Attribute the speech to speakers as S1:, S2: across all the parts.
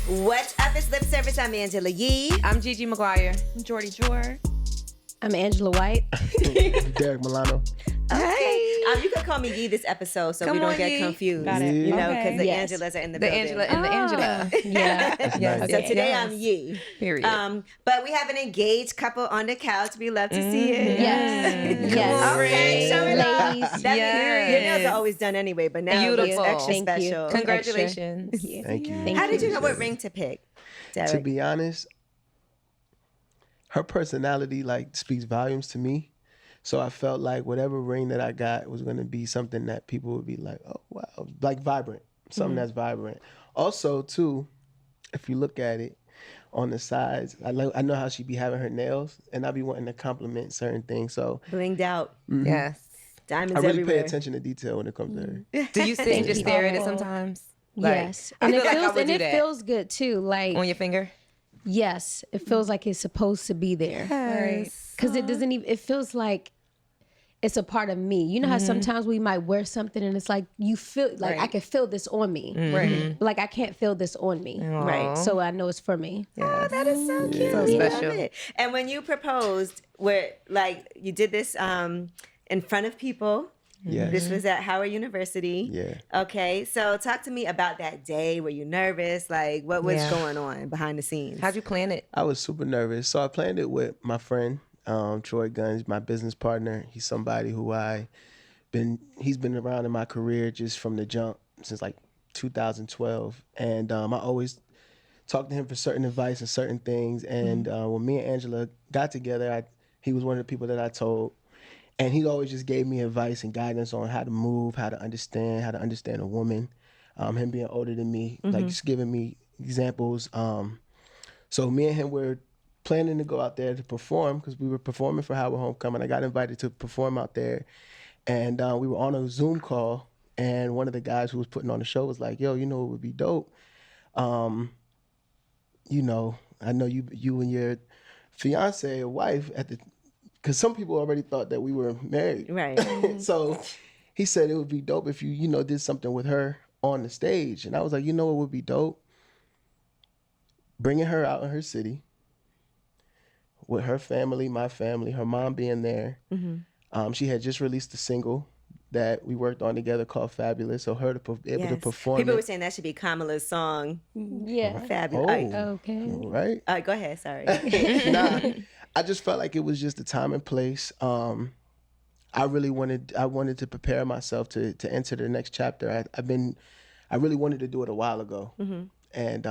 S1: What's up? It's Lip Service. I'm Angela Yee.
S2: I'm Gigi Maguire.
S3: I'm Jordy Jor.
S4: I'm Angela White.
S5: Derrick Milano.
S1: Okay. You can call me Yee this episode so
S2: Come
S1: we don't
S2: on,
S1: get
S2: Yee.
S1: confused.
S3: Got it.
S1: You know,
S3: Okay.
S1: because the
S4: Yes.
S1: Angelas are in the
S2: The
S1: building.
S2: Angela and the Angela.
S4: Yeah.
S5: That's
S2: Yes.
S5: nice.
S1: So
S4: Okay.
S1: today
S2: Yes.
S1: I'm Yee.
S2: Period.
S1: But we have an engaged couple on the couch. We love to see it.
S4: Yes.
S1: Come on, okay, show it off.
S4: Ladies.
S1: That
S2: Yes.
S1: your nails are always done anyway, but now it looks
S2: Beautiful.
S1: extra
S4: Thank you.
S1: special.
S2: Congratulations.
S5: Thank you.
S4: Thank
S1: How did you
S4: you.
S1: know what ring to pick, Derrick?
S5: To be honest, her personality like speaks volumes to me. So I felt like whatever ring that I got was going to be something that people would be like, oh, wow, like vibrant, something that's vibrant. Also, too, if you look at it on the sides, I know how she be having her nails, and I be wanting to compliment certain things. So
S1: Blinged out.
S2: Yes.
S1: Diamonds
S5: I really
S1: everywhere.
S5: pay attention to detail when it comes to her.
S2: Do you sit and just
S4: you.
S2: stare at it sometimes? Like,
S4: Yes.
S2: I
S4: And
S2: feel
S4: it
S2: like I
S4: feels
S2: would do
S4: it
S2: that.
S4: feels good too. Like
S2: On your finger?
S4: yes, it feels like it's supposed to be there.
S3: Right.
S4: Because it doesn't even it feels like it's a part of me. You know how sometimes we might wear something and it's like you feel like I
S3: Right.
S4: can feel this on me.
S3: Right.
S4: But like I can't feel this on me.
S1: Right.
S4: So I know it's for me.
S1: Oh, that is so cute.
S2: So
S1: I
S2: special.
S1: love it. And when you proposed, where like you did this in front of people.
S5: Yeah.
S1: This was at Howard University.
S5: Yeah.
S1: Okay, so talk to me about that day. Were you nervous? Like, what was
S2: Yeah.
S1: going on behind the scenes?
S2: How'd you plan it?
S5: I was super nervous. So I planned it with my friend, Troy Guns, my business partner. He's somebody who he's been around in my career just from the jump since like 2012. And I always talk to him for certain advice and certain things. And when me and Angela got together, he was one of the people that I told. And he always just gave me advice and guidance on how to move, how to understand a woman. Him being older than me, like just giving me examples. So me and him were planning to go out there to perform because we were performing for Howard Homecoming. I got invited to perform out there. And we were on a Zoom call. And one of the guys who was putting on the show was like, yo, you know what would be dope? You know, I know you and your fiance or wife because some people already thought that we were married.
S1: Right.
S5: So he said it would be dope if you did something with her on the stage. And I was like, you know what would be dope? Bringing her out in her city with her family, my family, her mom being there. She had just released a single that we worked on together called Fabulous. So her to be able to perform
S1: People
S5: it.
S1: were saying that should be Kamala's song.
S4: Yeah.
S1: Fabulous.
S5: Oh.
S4: Okay.
S5: Right?
S1: All right, go ahead. Sorry.
S5: Nah, I just felt like it was just the time and place. I wanted to prepare myself to enter the next chapter. I really wanted to do it a while ago. And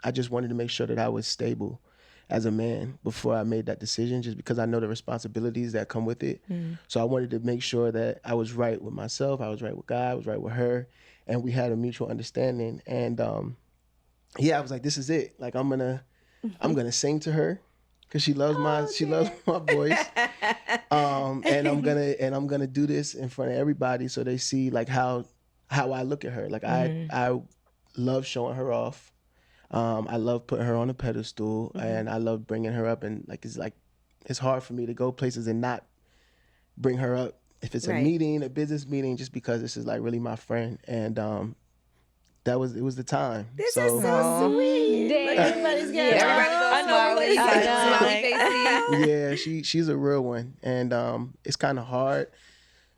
S5: I just wanted to make sure that I was stable as a man before I made that decision, just because I know the responsibilities that come with it. So I wanted to make sure that I was right with myself, I was right with God, I was right with her, and we had a mutual understanding. And I was like, this is it. Like I'm gonna sing to her because she loves my voice. And I'm gonna do this in front of everybody so they see like how I look at her. Like I love showing her off. I love putting her on a pedestal, and I love bringing her up. And it's hard for me to go places and not bring her up if it's a meeting, a business meeting, just because this is like really my friend. And it was the time.
S1: This is so sweet. Like, everybody's getting
S2: Everybody goes smiley.
S5: Yeah, she's a real one, and it's kind of hard.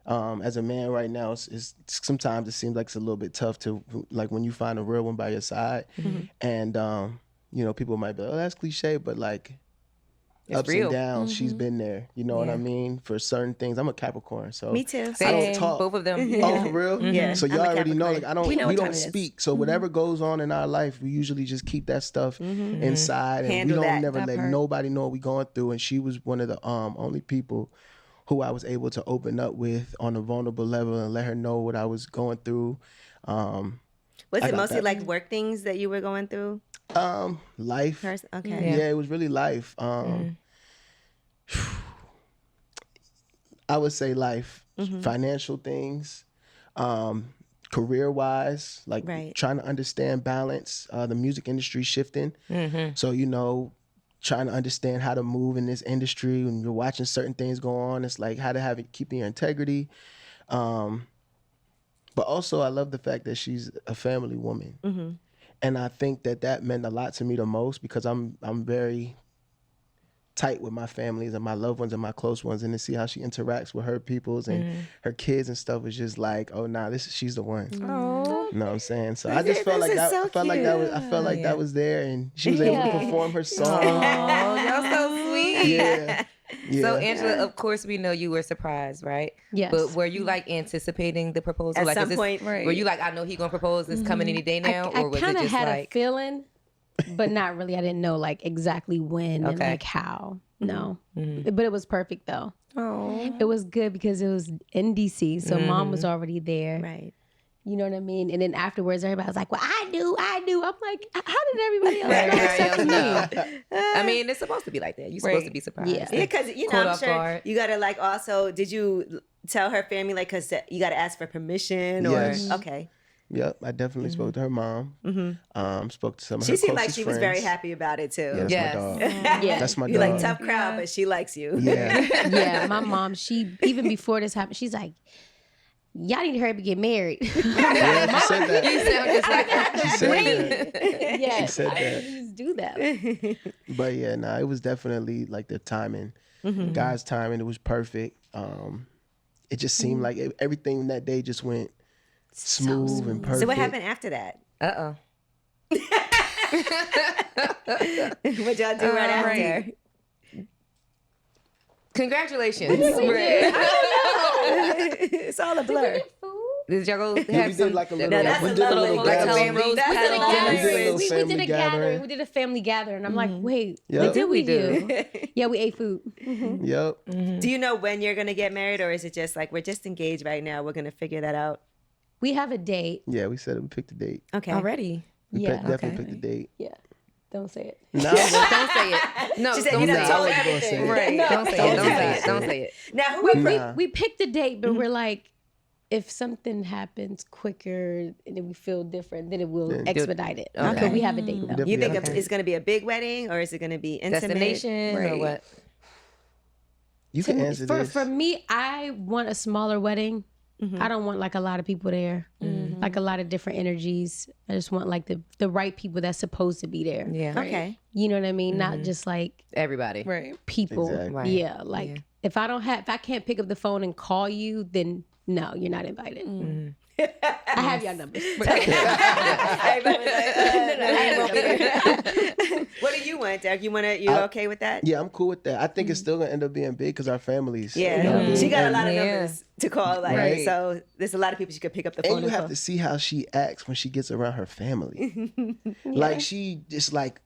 S5: As a man right now, it's sometimes it seems like it's a little bit tough to like when you find a real one by your side, and people might be, oh, that's cliche, but like
S2: It's
S5: ups
S2: real.
S5: and downs, she's been there. You know what I mean? For certain things, I'm a Capricorn, so
S1: Me too.
S5: I don't talk.
S2: Both of them.
S5: Oh, for real?
S1: Yeah.
S5: So
S1: I'm
S5: y'all
S1: a
S5: already know, like
S1: Capricorn.
S5: we
S4: know what time
S5: don't
S4: it is.
S5: speak. So whatever goes on in our life, we usually just keep that stuff inside, and
S1: Handle
S5: we don't
S1: that
S5: never let
S3: part.
S5: nobody know what we going through. And she was one of the only people who I was able to open up with on a vulnerable level and let her know what I was going through.
S1: Was
S5: I
S1: it
S5: got
S1: mostly
S5: that.
S1: like work things that you were going through?
S5: Life.
S1: Okay.
S5: Yeah, it was really life. I would say life, financial things, career-wise, like trying to understand balance, the music industry shifting. So, trying to understand how to move in this industry when you're watching certain things go on. It's like how to keep your integrity. But also I love the fact that she's a family woman. And I think that meant a lot to me the most because I'm very tight with my families and my loved ones and my close ones, and to see how she interacts with her peoples and her kids and stuff was just like, oh nah, she's the one.
S2: Oh.
S5: You know what I'm saying? So I just felt like that.
S1: So
S5: I felt like that was. I felt like that was there, and she was able to perform her song.
S2: Oh, y'all so sweet.
S5: Yeah. Yeah.
S2: So Angela, of course, we know you were surprised, right?
S4: Yes.
S2: But were you like anticipating the proposal?
S1: At
S2: like,
S1: some point,
S2: were you like, I know he gonna propose. It's coming any day now,
S4: I
S2: or was it
S4: kind of
S2: just
S4: had
S2: like
S4: a feeling, but not really. I didn't know like exactly when and
S2: Okay.
S4: like how. No, but it was perfect though.
S2: Oh.
S4: It was good because it was in DC, so mom was already there.
S1: right?
S4: You know what I mean? And then afterwards, everybody was like, "Well, I do." I'm like, "How did everybody else
S2: Right,
S4: know
S2: right,
S4: except for
S2: else
S4: me?"
S2: I mean, it's supposed to be like that. You're supposed to be surprised.
S4: Yeah.
S1: Yeah, because you know,
S2: Caught
S1: I'm
S2: off
S1: sure
S2: guard.
S1: you gotta like also. Did you tell her family like because you gotta ask for permission or
S5: Yes.
S1: okay?
S5: Yep, I definitely spoke to her mom. Spoke to some of her
S1: She seemed like
S5: closest
S1: she was
S5: friends.
S1: very happy about it too.
S5: Yeah, that's
S2: Yes.
S5: my dog.
S4: Yeah.
S5: That's my
S1: You're
S5: dog.
S1: like tough crowd, but she likes you.
S5: Yeah.
S4: Yeah, my mom, she even before this happened, she's like, "Y'all need to hurry up and get married."
S5: Yeah, she said that.
S2: You sound just like
S5: She said that.
S4: Yeah,
S5: said
S4: I
S5: that.
S4: didn't just do that.
S5: But yeah, nah, it was definitely like the timing. God's timing, it was perfect. It just seemed like everything that day just went smooth and perfect.
S1: So what happened after that?
S2: Uh-oh.
S1: What y'all do right after?
S2: Right. Congratulations.
S1: It's all a blur.
S2: Did y'all go
S5: Yeah,
S2: have
S5: we
S2: some?
S5: did like a little,
S1: that's
S5: we
S1: a
S5: did a
S1: lovely
S5: little
S1: hotel
S5: gathering.
S1: room.
S2: Rose
S1: That's
S2: petals.
S1: a lovely-
S5: We did a little
S4: We
S5: family
S4: did a
S5: gathering.
S4: gathering. We did a family gathering. I'm like, wait,
S5: Yep.
S4: what did we
S2: do?
S4: do? Yeah, we ate food.
S5: Yep.
S1: Do you know when you're gonna get married, or is it just like we're just engaged right now? We're gonna figure that out.
S4: We have a date.
S5: Yeah, we said it. We picked a date.
S1: Okay.
S2: Already.
S5: We
S4: Yeah.
S5: definitely picked a date.
S4: Yeah. Don't say it.
S5: No,
S2: Don't say it. No,
S1: She said
S2: don't
S1: you
S2: say
S1: done
S2: it.
S1: told
S5: I wasn't gonna
S1: everything.
S5: say it.
S2: Right. Don't say it. Don't say it. Don't say it.
S1: Now who
S5: Nah.
S4: We picked a date, but we're like, if something happens quicker and then we feel different, then it will expedite it.
S2: Okay.
S4: But we have a date though.
S5: Definitely
S1: you think
S5: have a
S1: it's gonna be a big wedding, or is it gonna be intimate?
S2: Destination or
S1: Right.
S2: what?
S5: You can answer this.
S4: For me, I want a smaller wedding. I don't want like a lot of people there, like a lot of different energies. I just want like the right people that's supposed to be there.
S2: Yeah.
S1: Okay.
S4: You know what I mean? Not just like
S2: Everybody.
S3: Right.
S4: people.
S5: Exactly.
S2: Right.
S4: Yeah, like if I can't pick up the phone and call you, then no, you're not invited. I have your numbers.
S1: What do you want, Derek? You okay with that?
S5: Yeah, I'm cool with that. I think it's still gonna end up being big because our families.
S1: Yeah.
S5: you know what I mean?
S1: She got a
S5: And-
S1: lot of
S2: Yeah.
S1: numbers to call, like
S5: Right.
S1: so. There's a lot of people she could pick up the phone
S5: And you have
S1: call.
S5: to see how she acts when she gets around her family. Like she just like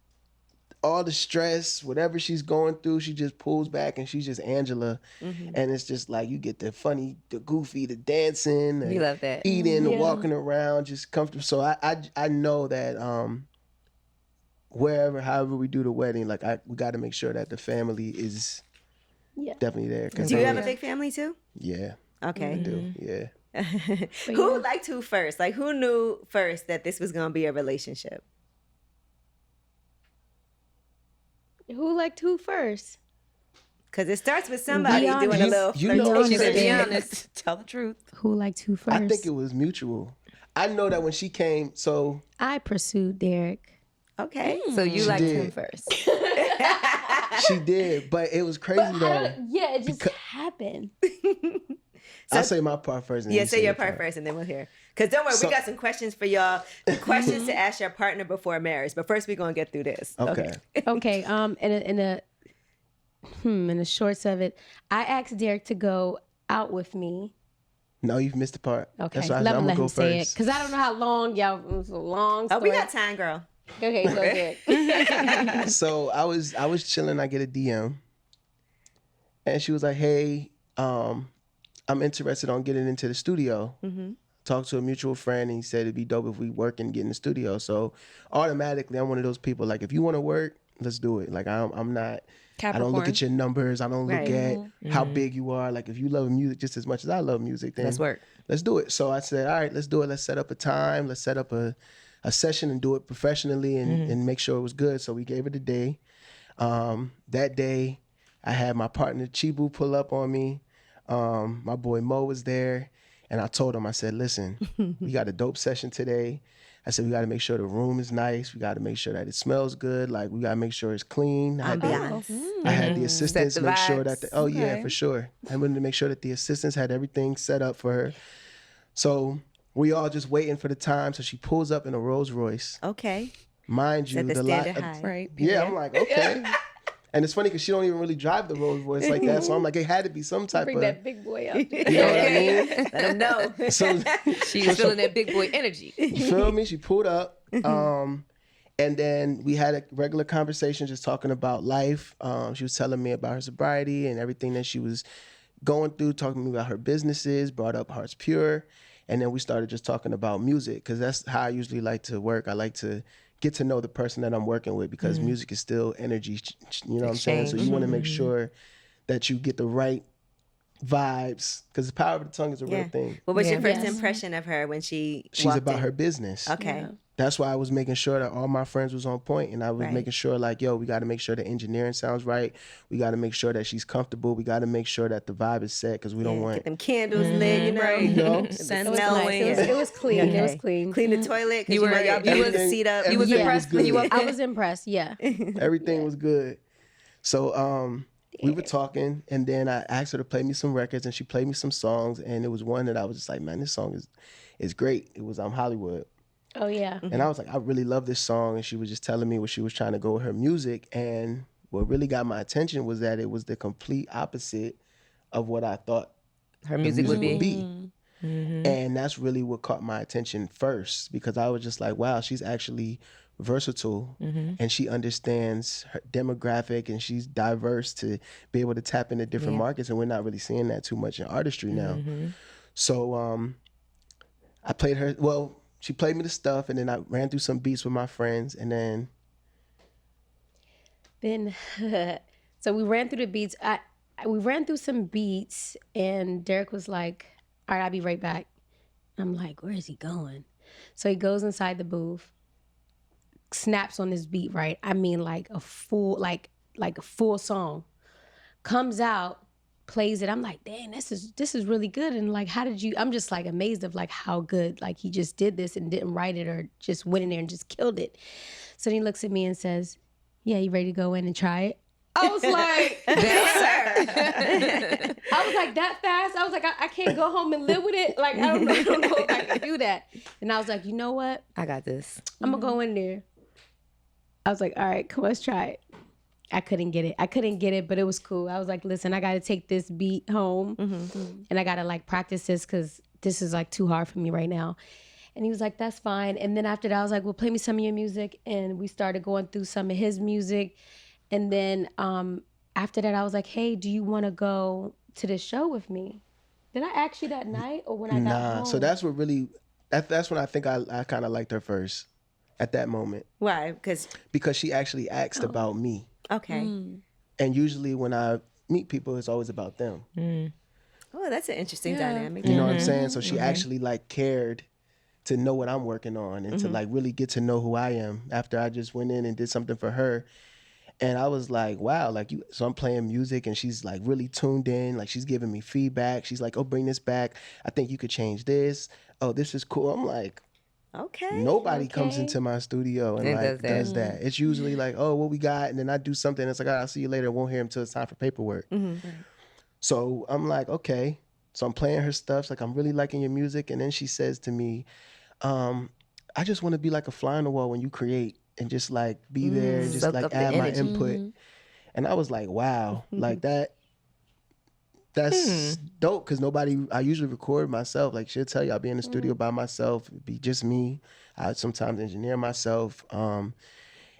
S5: all the stress, whatever she's going through, she just pulls back and she's just Angela. And it's just like you get the funny, the goofy, the dancing,
S2: You love that.
S5: eating, the walking around, just comfortable. So I know that however we do the wedding, like we got to make sure that the family is definitely there. 'Cause
S1: Do you have a big family too?
S5: Yeah,
S1: Okay.
S5: I do. Yeah.
S1: Who liked who first? Like who knew first that this was gonna be a relationship?
S4: Who liked who first?
S1: Because it starts with somebody
S4: Be
S1: doing a little
S5: honest. You know what
S1: flirtation.
S5: she said.
S2: Be honest.
S3: Tell the truth.
S4: Who liked who first?
S5: I think it was mutual. I know that when she came, so
S4: I pursued Derek.
S1: Okay.
S2: So you
S5: She
S2: liked
S5: did.
S2: him first.
S5: she did, but it was crazy though.
S4: Yeah, it just happened.
S5: I'll say my part first. And
S1: Yeah,
S5: you
S1: say your part first and then we'll hear. Because don't worry,
S5: So-
S1: we got some questions for y'all. Questions to ask your partner before marriage. But first we're gonna get through this.
S5: Okay.
S4: Okay, in the shorts of it, I asked Derek to go out with me.
S5: No, you've missed the part.
S4: Okay,
S5: That's why I
S4: let
S5: said I'm
S4: him
S5: gonna go
S4: say it
S5: first.
S4: because I don't know how long y'all. It was a long
S1: Oh,
S4: story.
S1: we got time, girl.
S4: Okay, go ahead.
S5: So I was chilling. I get a DM, and she was like, "Hey, I'm interested on getting into the studio." Talked to a mutual friend, and he said it'd be dope if we work and get in the studio. So automatically, I'm one of those people. Like, if you want to work, let's do it. Like, I'm not. I don't look at your numbers. I don't look
S1: Right.
S5: at how big you are. Like, if you love music just as much as I love music, then
S2: Let's work.
S5: Let's do it. So I said, all right, let's do it. Let's set up a time. Let's set up a session and do it professionally and make sure it was good. So we gave it a day. That day, I had my partner Chibu pull up on me. My boy Mo was there. And I told him, I said, listen, we got a dope session today. I said, we got to make sure the room is nice. We got to make sure that it smells good. Like, we got to make sure it's clean. I had the assistants
S2: the
S5: make sure
S2: vibes.
S5: that, yeah, for sure. I wanted to make sure that the assistants had everything set up for her. So we all just waiting for the time. So she pulls up in a Rolls Royce.
S1: Okay.
S5: Mind you,
S1: Set the
S5: the
S1: standard
S5: lot.
S1: high.
S3: Right.
S5: Yeah, I'm like, okay. And it's funny because she don't even really drive the Rolls Royce like that. So I'm like, it had to be some type
S4: Bring
S5: of,
S4: that big boy out.
S5: you know what I mean?
S1: Let them know.
S5: So
S2: She's feeling that big boy energy.
S5: you feel me? She pulled up. And then we had a regular conversation just talking about life. She was telling me about her sobriety and everything that she was going through, talking to me about her businesses, brought up Hearts Pure. And then we started just talking about music because that's how I usually like to work. I like to get to know the person that I'm working with because music is still energy, you know what I'm saying? So you want to make sure that you get the right vibes because the power of the tongue is a real thing.
S1: What was your first
S4: Yes.
S1: impression of her when she's
S5: She's about her business.
S1: Okay.
S5: That's why I was making sure that all my friends was on point, and I was making sure like, yo, we got to make sure the engineering sounds right. We got to make sure that she's comfortable. We got to make sure that the vibe is set because we don't want
S1: Get them candles lit, you know.
S5: you know.
S3: Scent
S1: It was nice.
S3: going.
S4: It was clean. It was
S1: Okay.
S4: clean.
S1: Clean the toilet. 'Cause
S2: You
S1: you
S2: were-
S1: know y'all
S2: you
S1: built
S2: was-
S1: the seat up.
S2: You was
S5: Everything
S2: impressed
S5: was
S2: when you
S5: good.
S2: walked
S4: I was impressed. Yeah.
S5: Everything was good. So we were talking, and then I asked her to play me some records, and she played me some songs, and it was one that I was just like, man, this song is great. It was Hollywood.
S4: Oh yeah.
S5: And I was like, I really love this song. And she was just telling me what she was trying to go with her music. And what really got my attention was that it was the complete opposite of what I thought
S2: Her
S5: the
S2: music would be.
S5: And that's really what caught my attention first because I was just like, wow, she's actually versatile and she understands her demographic and she's diverse to be able to tap into different markets. And we're not really seeing that too much in artistry now. So I played her, well, she played me the stuff and then I ran through some beats with my friends and then
S4: so we ran through the beats. We ran through some beats and Derrick was like, all right, I'll be right back. I'm like, where is he going? So he goes inside the booth, snaps on this beat, right? I mean like a full song. Comes out, plays it. I'm like, dang, this is really good. And like, how did you, I'm just like amazed of like how good, like he just did this and didn't write it or just went in there and just killed it. So then he looks at me and says, yeah, you ready to go in and try it? I was like, I was like, that fast? I was like, I can't go home and live with it. Like, I don't know if I can do that. And I was like, you know what?
S2: I got this.
S4: I'm going to go in there. I was like, all right, come, let's try it. I couldn't get it, but it was cool. I was like, listen, I got to take this beat home and I got to like practice this because this is like too hard for me right now. And he was like, that's fine. And then after that, I was like, well, play me some of your music. And we started going through some of his music. And then after that, I was like, hey, do you want to go to this show with me? Did I ask you that night or when I got home?
S5: So that's what really, that's when I think I kind of liked her first at that moment.
S1: Why?
S5: Because she actually asked about me.
S1: Okay.
S5: And usually when I meet people, it's always about them.
S1: Oh, that's an interesting dynamic.
S5: You know what I'm saying? So she actually like cared to know what I'm working on and to like really get to know who I am after I just went in and did something for her. And I was like, wow, like so I'm playing music and she's like really tuned in. Like she's giving me feedback. She's like, oh, bring this back. I think you could change this. Oh, this is cool. I'm like,
S1: Okay.
S5: nobody comes into my studio and like does that. It's usually like, oh, what we got? And then I do something. It's like, all right, I'll see you later. I won't hear him until it's time for paperwork. So I'm like, okay. So I'm playing her stuff. It's like, I'm really liking your music. And then she says to me, I just want to be like a fly on the wall when you create and just like be there and just
S2: Soak
S5: like
S2: up the
S5: add my
S2: energy.
S5: input. And I was like, wow, like that's dope because I usually record myself. Like she'll tell you I'll be in the studio by myself, it'd be just me. I sometimes engineer myself.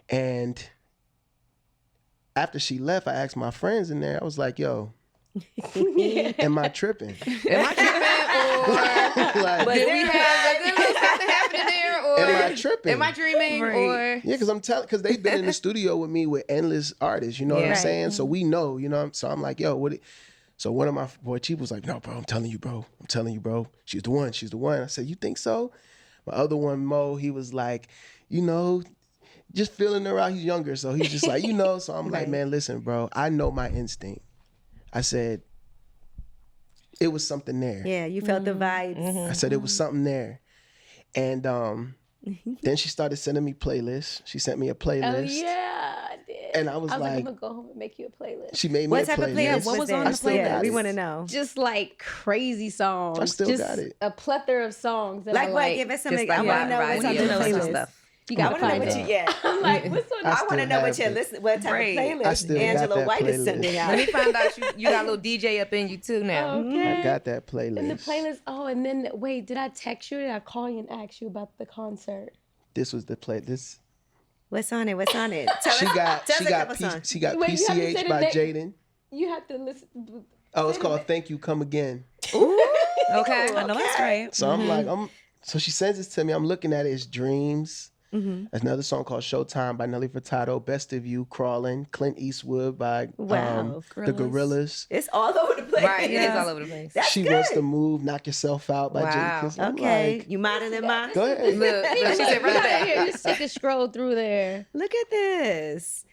S5: And after she left, I asked my friends in there, I was like, yo, am I tripping?
S2: Am I tripping? Or
S5: Like,
S2: did we have a good little something happening there? Or
S5: am I tripping?
S2: am I dreaming? Or
S5: Yeah, because they've been in the studio with me with endless artists, you know what I'm
S2: Right.
S5: saying? So we know, you know, so I'm like, yo, so one of my boy Chief was like, no, bro, I'm telling you, bro. She's the one. I said, you think so? My other one, Mo, he was like, you know, just feeling her out. He's younger, so he's just like, you know, so I'm like, man, listen, bro, I know my instinct. I said, it was something there.
S1: Yeah, you felt the vibes.
S5: I said, it was something there. And Then she started sending me playlists. She sent me a playlist.
S4: Oh yeah, I did.
S5: And I was
S4: I'm
S5: like,
S4: gonna go home and make you a playlist.
S5: she made me
S1: What
S5: a
S1: type of
S5: playlist.
S1: playlist
S2: what was on
S1: there?
S2: the
S5: still
S2: playlist?
S5: got
S1: We
S5: it.
S1: want to know.
S4: Just like crazy songs.
S5: I still
S4: just
S5: got it.
S4: A plethora of songs that
S1: Like
S4: I
S1: what?
S4: like.
S1: Give us
S2: Just
S1: something.
S2: like
S1: I want to know
S2: right,
S1: what's
S2: we
S1: on
S2: need
S1: the
S2: to know some
S1: playlist.
S2: stuff.
S4: You
S1: I
S4: gotta
S1: want to know
S4: find
S1: what
S4: it.
S1: you. Yeah.
S4: I'm like, what's on?
S5: I
S1: I want to
S5: still
S1: know what
S5: have
S1: your
S5: it.
S1: listen. What type
S2: Right.
S1: of
S5: I
S1: playlist
S5: still got
S1: Angela
S5: that
S1: White is
S5: playlist.
S1: sending
S2: Let
S1: out.
S2: me find out you got a little DJ up in you too now.
S4: Okay.
S5: I got that playlist.
S4: And the playlist. Oh, and then wait, did I text you? Or did I call you and ask you about the concert?
S5: This was the play. This
S1: What's on it? What's on it? Tell
S5: she
S1: us,
S5: got.
S1: tell
S5: She
S1: us a
S5: got.
S1: couple songs.
S5: She got
S4: Wait, you have to say
S5: PCH
S4: the
S5: by
S4: name.
S5: Jaden.
S4: You have to listen.
S5: Oh, it's called "Thank You, Come Again."
S2: Okay.
S3: I know that's right.
S5: So I'm like, So she sends this to me. I'm looking at it. It's Dreams.
S1: Mm-hmm.
S5: There's another song called Showtime by Nelly Furtado. Best of You, Crawling. Clint Eastwood by
S1: Wow.
S5: the Gorillas.
S1: It's all over the place.
S2: Right. It is all over the place.
S1: That's
S5: She
S1: good.
S5: Wants to Move, Knock Yourself Out by
S2: Wow.
S5: Jadakiss. I'm
S1: Okay.
S5: like,
S1: You modern than mine?
S5: go ahead.
S2: Look, she said right back.
S4: Here, just take a scroll through there.
S1: Look at this.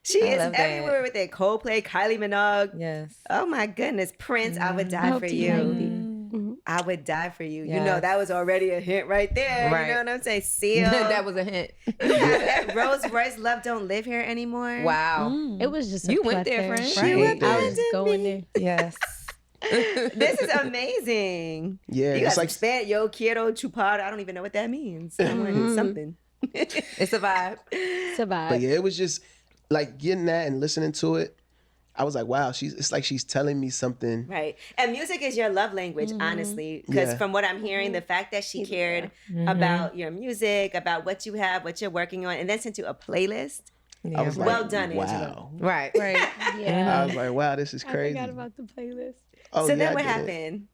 S1: She
S2: I
S1: is
S2: love that.
S1: everywhere with it. Coldplay, Kylie Minogue.
S2: Yes.
S1: Oh my goodness. Prince, I would die for you. I would die for you. You know,
S2: Yes.
S1: that was already a hint right there.
S2: Right.
S1: You know what I'm saying? Seal.
S2: That was a hint.
S1: You have that Rolls Royce Love Don't Live Here Anymore.
S2: Wow.
S4: It was just a
S2: You went there,
S4: plethora.
S2: friend.
S5: She went
S4: I
S5: there.
S4: was going there.
S2: Yes.
S1: This is amazing.
S5: Yeah,
S1: You
S5: it's
S1: got
S5: like
S1: Spanish, yo quiero chupar. I don't even know what that means. Something.
S2: It's a vibe.
S4: Survive.
S5: But yeah, it was just like getting that and listening to it. I was like, wow, it's like she's telling me something.
S1: Right. And music is your love language, honestly. Because
S5: Yeah.
S1: from what I'm hearing, the fact that she cared about your music, about what you have, what you're working on, and then sent you a playlist.
S5: I was like,
S1: Well done, Angela.
S5: wow.
S2: Right.
S4: right. Yeah.
S5: I was like, wow, this is
S4: I
S5: crazy.
S4: forgot about the playlist.
S5: Oh,
S1: So
S5: yeah,
S1: then
S5: I
S1: what
S5: did it.
S1: happened?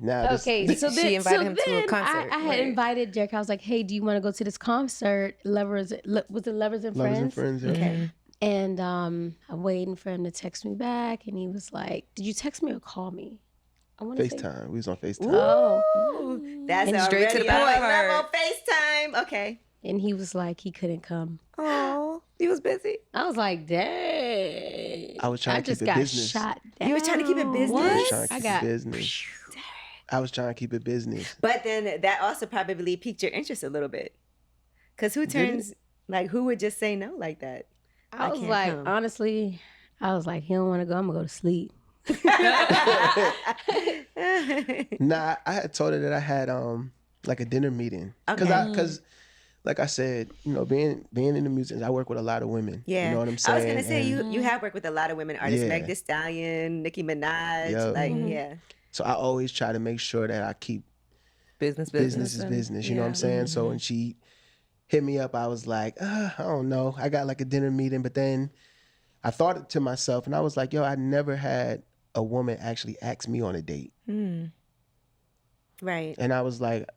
S5: Now this-
S4: Okay, so then,
S2: She invited him to a
S4: then
S2: concert,
S4: I had
S2: right.
S4: invited Derek. I was like, "Hey, do you want to go to this concert? Was it Lovers and
S5: Lovers
S4: Friends?"
S5: and Friends. Yeah.
S1: Okay.
S4: And I'm waiting for him to text me back, and he was like, "Did you text me or call me?" I want to say,
S5: FaceTime. We was on FaceTime.
S4: "Oh,"
S1: Ooh, that's
S4: And
S1: already
S2: straight to the
S1: on
S2: point.
S1: a level FaceTime. Okay.
S4: and he was like, he couldn't come.
S1: Oh, he was busy.
S4: I was like, "Dang!"
S5: I was trying to
S4: just
S5: keep it
S4: got
S5: business.
S4: shot down.
S1: You was trying to keep it business?
S5: I was trying to
S4: I
S5: keep
S4: got
S5: it business. I was trying to keep it business.
S1: But then that also probably piqued your interest a little bit. Because who turns, like, who would just say no like that?
S4: I was
S1: can't
S4: like,
S1: come.
S4: honestly, I was like, he don't want to go. I'm gonna go to sleep.
S5: Nah, I had told her that I had like a dinner meeting because like I said, you know, being in the music, I work with a lot of women.
S1: Yeah.
S5: You know what I'm saying?
S1: I was going to say,
S5: And
S1: you have worked with a lot of women artists,
S5: Yeah.
S1: Meg Thee Stallion, Nicki Minaj.
S5: Yo.
S1: Like, yeah.
S5: So I always try to make sure that I keep
S2: Business
S5: business is business. You know what I'm saying? So when she hit me up, I was like, I don't know. I got like a dinner meeting, but then I thought it to myself and I was like, yo, I never had a woman actually ask me on a date.
S1: Right.
S5: And I was like,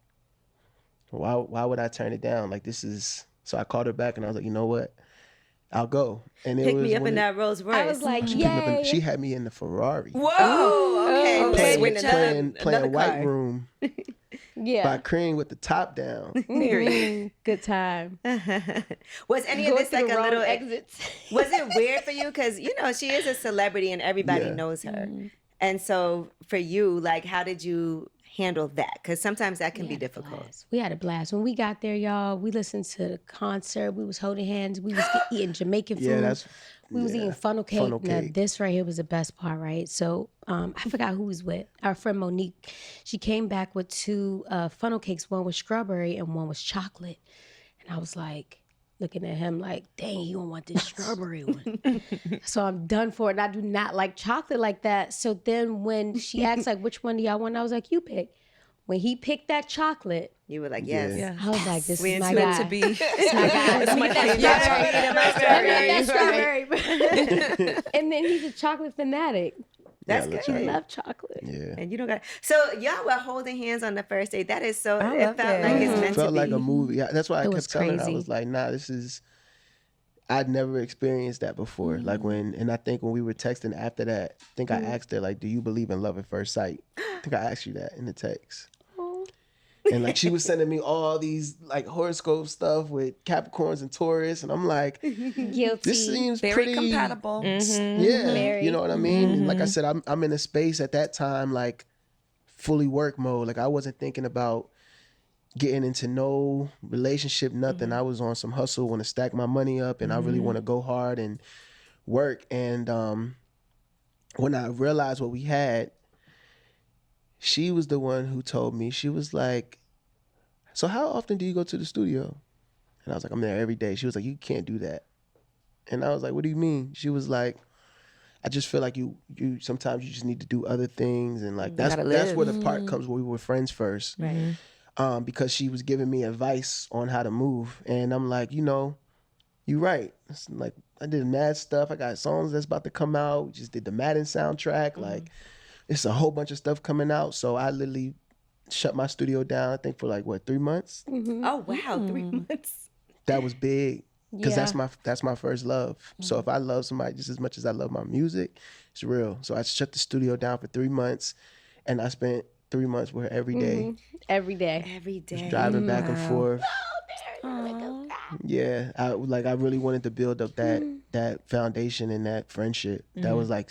S5: why would I turn it down? Like this is, so I called her back and I was like, you know what? I'll go. And
S1: Pick
S5: was
S1: me up
S5: one
S1: in
S5: of-
S1: that Rolls Royce.
S4: I was like,
S5: she picked me up in-
S4: yay.
S5: she had me in the Ferrari.
S1: whoa. Okay.
S4: Oh,
S1: Playing
S5: Playing,
S1: with
S5: playing,
S1: another
S5: playing White
S1: car.
S5: Room by
S4: Yeah.
S5: Greene with the top down.
S4: Good time.
S1: Was any of
S4: Going
S1: this
S4: through
S1: like
S4: the
S1: a
S4: wrong
S1: little
S4: exits.
S1: Was it weird for you? Because, you know, she is a celebrity and everybody
S5: Yeah.
S1: knows her. And so for you, like, how did you handle that? Because sometimes that can be difficult.
S4: We had a blast. When we got there, y'all, we listened to the concert. We was holding hands. We was eating Jamaican food.
S5: Yeah, that's
S4: We was eating funnel cake.
S5: Funnel
S4: Now,
S5: cake.
S4: this right here was the best part, right? So I forgot who was with. Our friend Monique. She came back with two funnel cakes. One was strawberry and one was chocolate. And I was like, looking at him like, dang, you don't want this strawberry one. So I'm done for it. And I do not like chocolate like that. So then when she asked, like, which one do y'all want? I was like, you pick. When he picked that chocolate,
S1: You were like, yes.
S5: Yeah.
S4: I was like, this
S1: We
S4: is my
S1: into it
S4: guy.
S2: to be.
S4: This my guy. Let me get that strawberry. And then he's a chocolate fanatic.
S1: That's
S5: Yeah,
S1: good.
S5: let's
S4: I
S5: try it.
S4: love chocolate.
S5: Yeah.
S1: And you don't got so y'all were holding hands on the first date. That is so
S2: I
S1: it
S2: love
S1: felt
S2: that.
S1: like it's
S5: It
S1: meant
S5: felt
S1: to be.
S5: like a movie. Yeah, that's why I
S4: It was
S5: kept telling her. I
S4: crazy.
S5: was like, nah, this is, I'd never experienced that before. Like and I think when we were texting after that, I think I asked her, like, do you believe in love at first sight? I think I asked you that in the text. And like she was sending me all these like horoscope stuff with Capricorns and Taurus, and I'm like,
S4: Guilty.
S5: this seems
S3: Very
S5: pretty
S3: compatible.
S5: Yeah,
S4: Very.
S5: you know what I mean. And like I said, I'm in a space at that time like fully work mode. Like I wasn't thinking about getting into no relationship, nothing. I was on some hustle, want to stack my money up, and I really want to go hard and work. And when I realized what we had, she was the one who told me, she was like, so how often do you go to the studio? And I was like, I'm there every day. She was like, you can't do that. And I was like, what do you mean? She was like, I just feel like you sometimes you just need to do other things. And like, that's where the part comes where we were friends first.
S2: Right.
S5: Because she was giving me advice on how to move. And I'm like, you're right. It's like, I did mad stuff. I got songs that's about to come out. We just did the Madden soundtrack. Like, it's a whole bunch of stuff coming out. So I literally shut my studio down, I think for like, 3 months?
S1: Oh, wow. 3 months.
S5: That was big. Because that's my first love. So if I love somebody just as much as I love my music, it's real. So I shut the studio down for 3 months, and I spent 3 months with her every day.
S4: Every day.
S1: Every day.
S5: Just driving back and forth. Yeah, I really wanted to build up that foundation and that friendship. That was like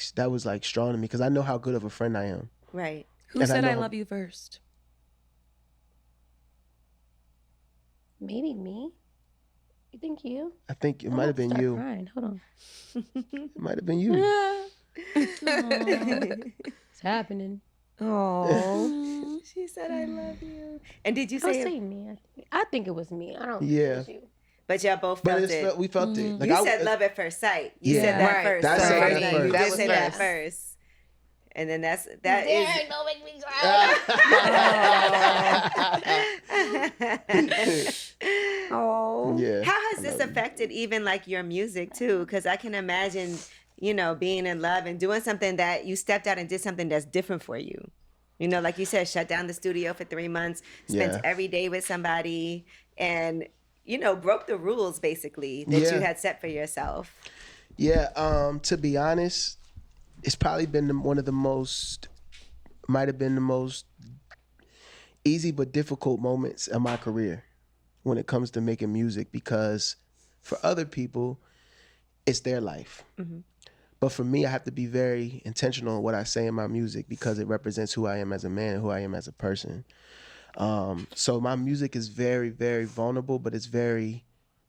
S5: strong to me because I know how good of a friend I am.
S1: Right.
S2: Who said I love you first?
S4: Maybe me. You think you?
S5: I think it might have been you.
S4: Crying. Hold on.
S5: It might have been you.
S4: It's happening.
S2: Oh.
S1: She said, I love you. And did you
S4: Don't
S1: say
S4: say me. I think it was me. I don't think
S5: Yeah.
S4: it was you.
S1: But y'all both felt it.
S5: We felt it. Like
S1: You said love at first sight. You
S5: Yeah.
S1: said that
S2: Right.
S1: first.
S5: That's
S1: So
S5: it,
S1: you
S5: that
S1: did
S5: first.
S2: That was
S1: say that
S2: first.
S1: first. And then that is.
S4: Don't make me cry.
S2: Oh.
S5: Yeah.
S1: How has this affected even like your music too? Because I can imagine, being in love and doing something that you stepped out and did something that's different for you. Like you said, shut down the studio for 3 months, spent every day with somebody, and broke the rules basically that you had set for yourself.
S5: Yeah. To be honest, it's probably been might have been the most easy but difficult moments of my career when it comes to making music, because for other people, it's their life. But for me, I have to be very intentional in what I say in my music because it represents who I am as a man and who I am as a person. So my music is very, very vulnerable, but it's very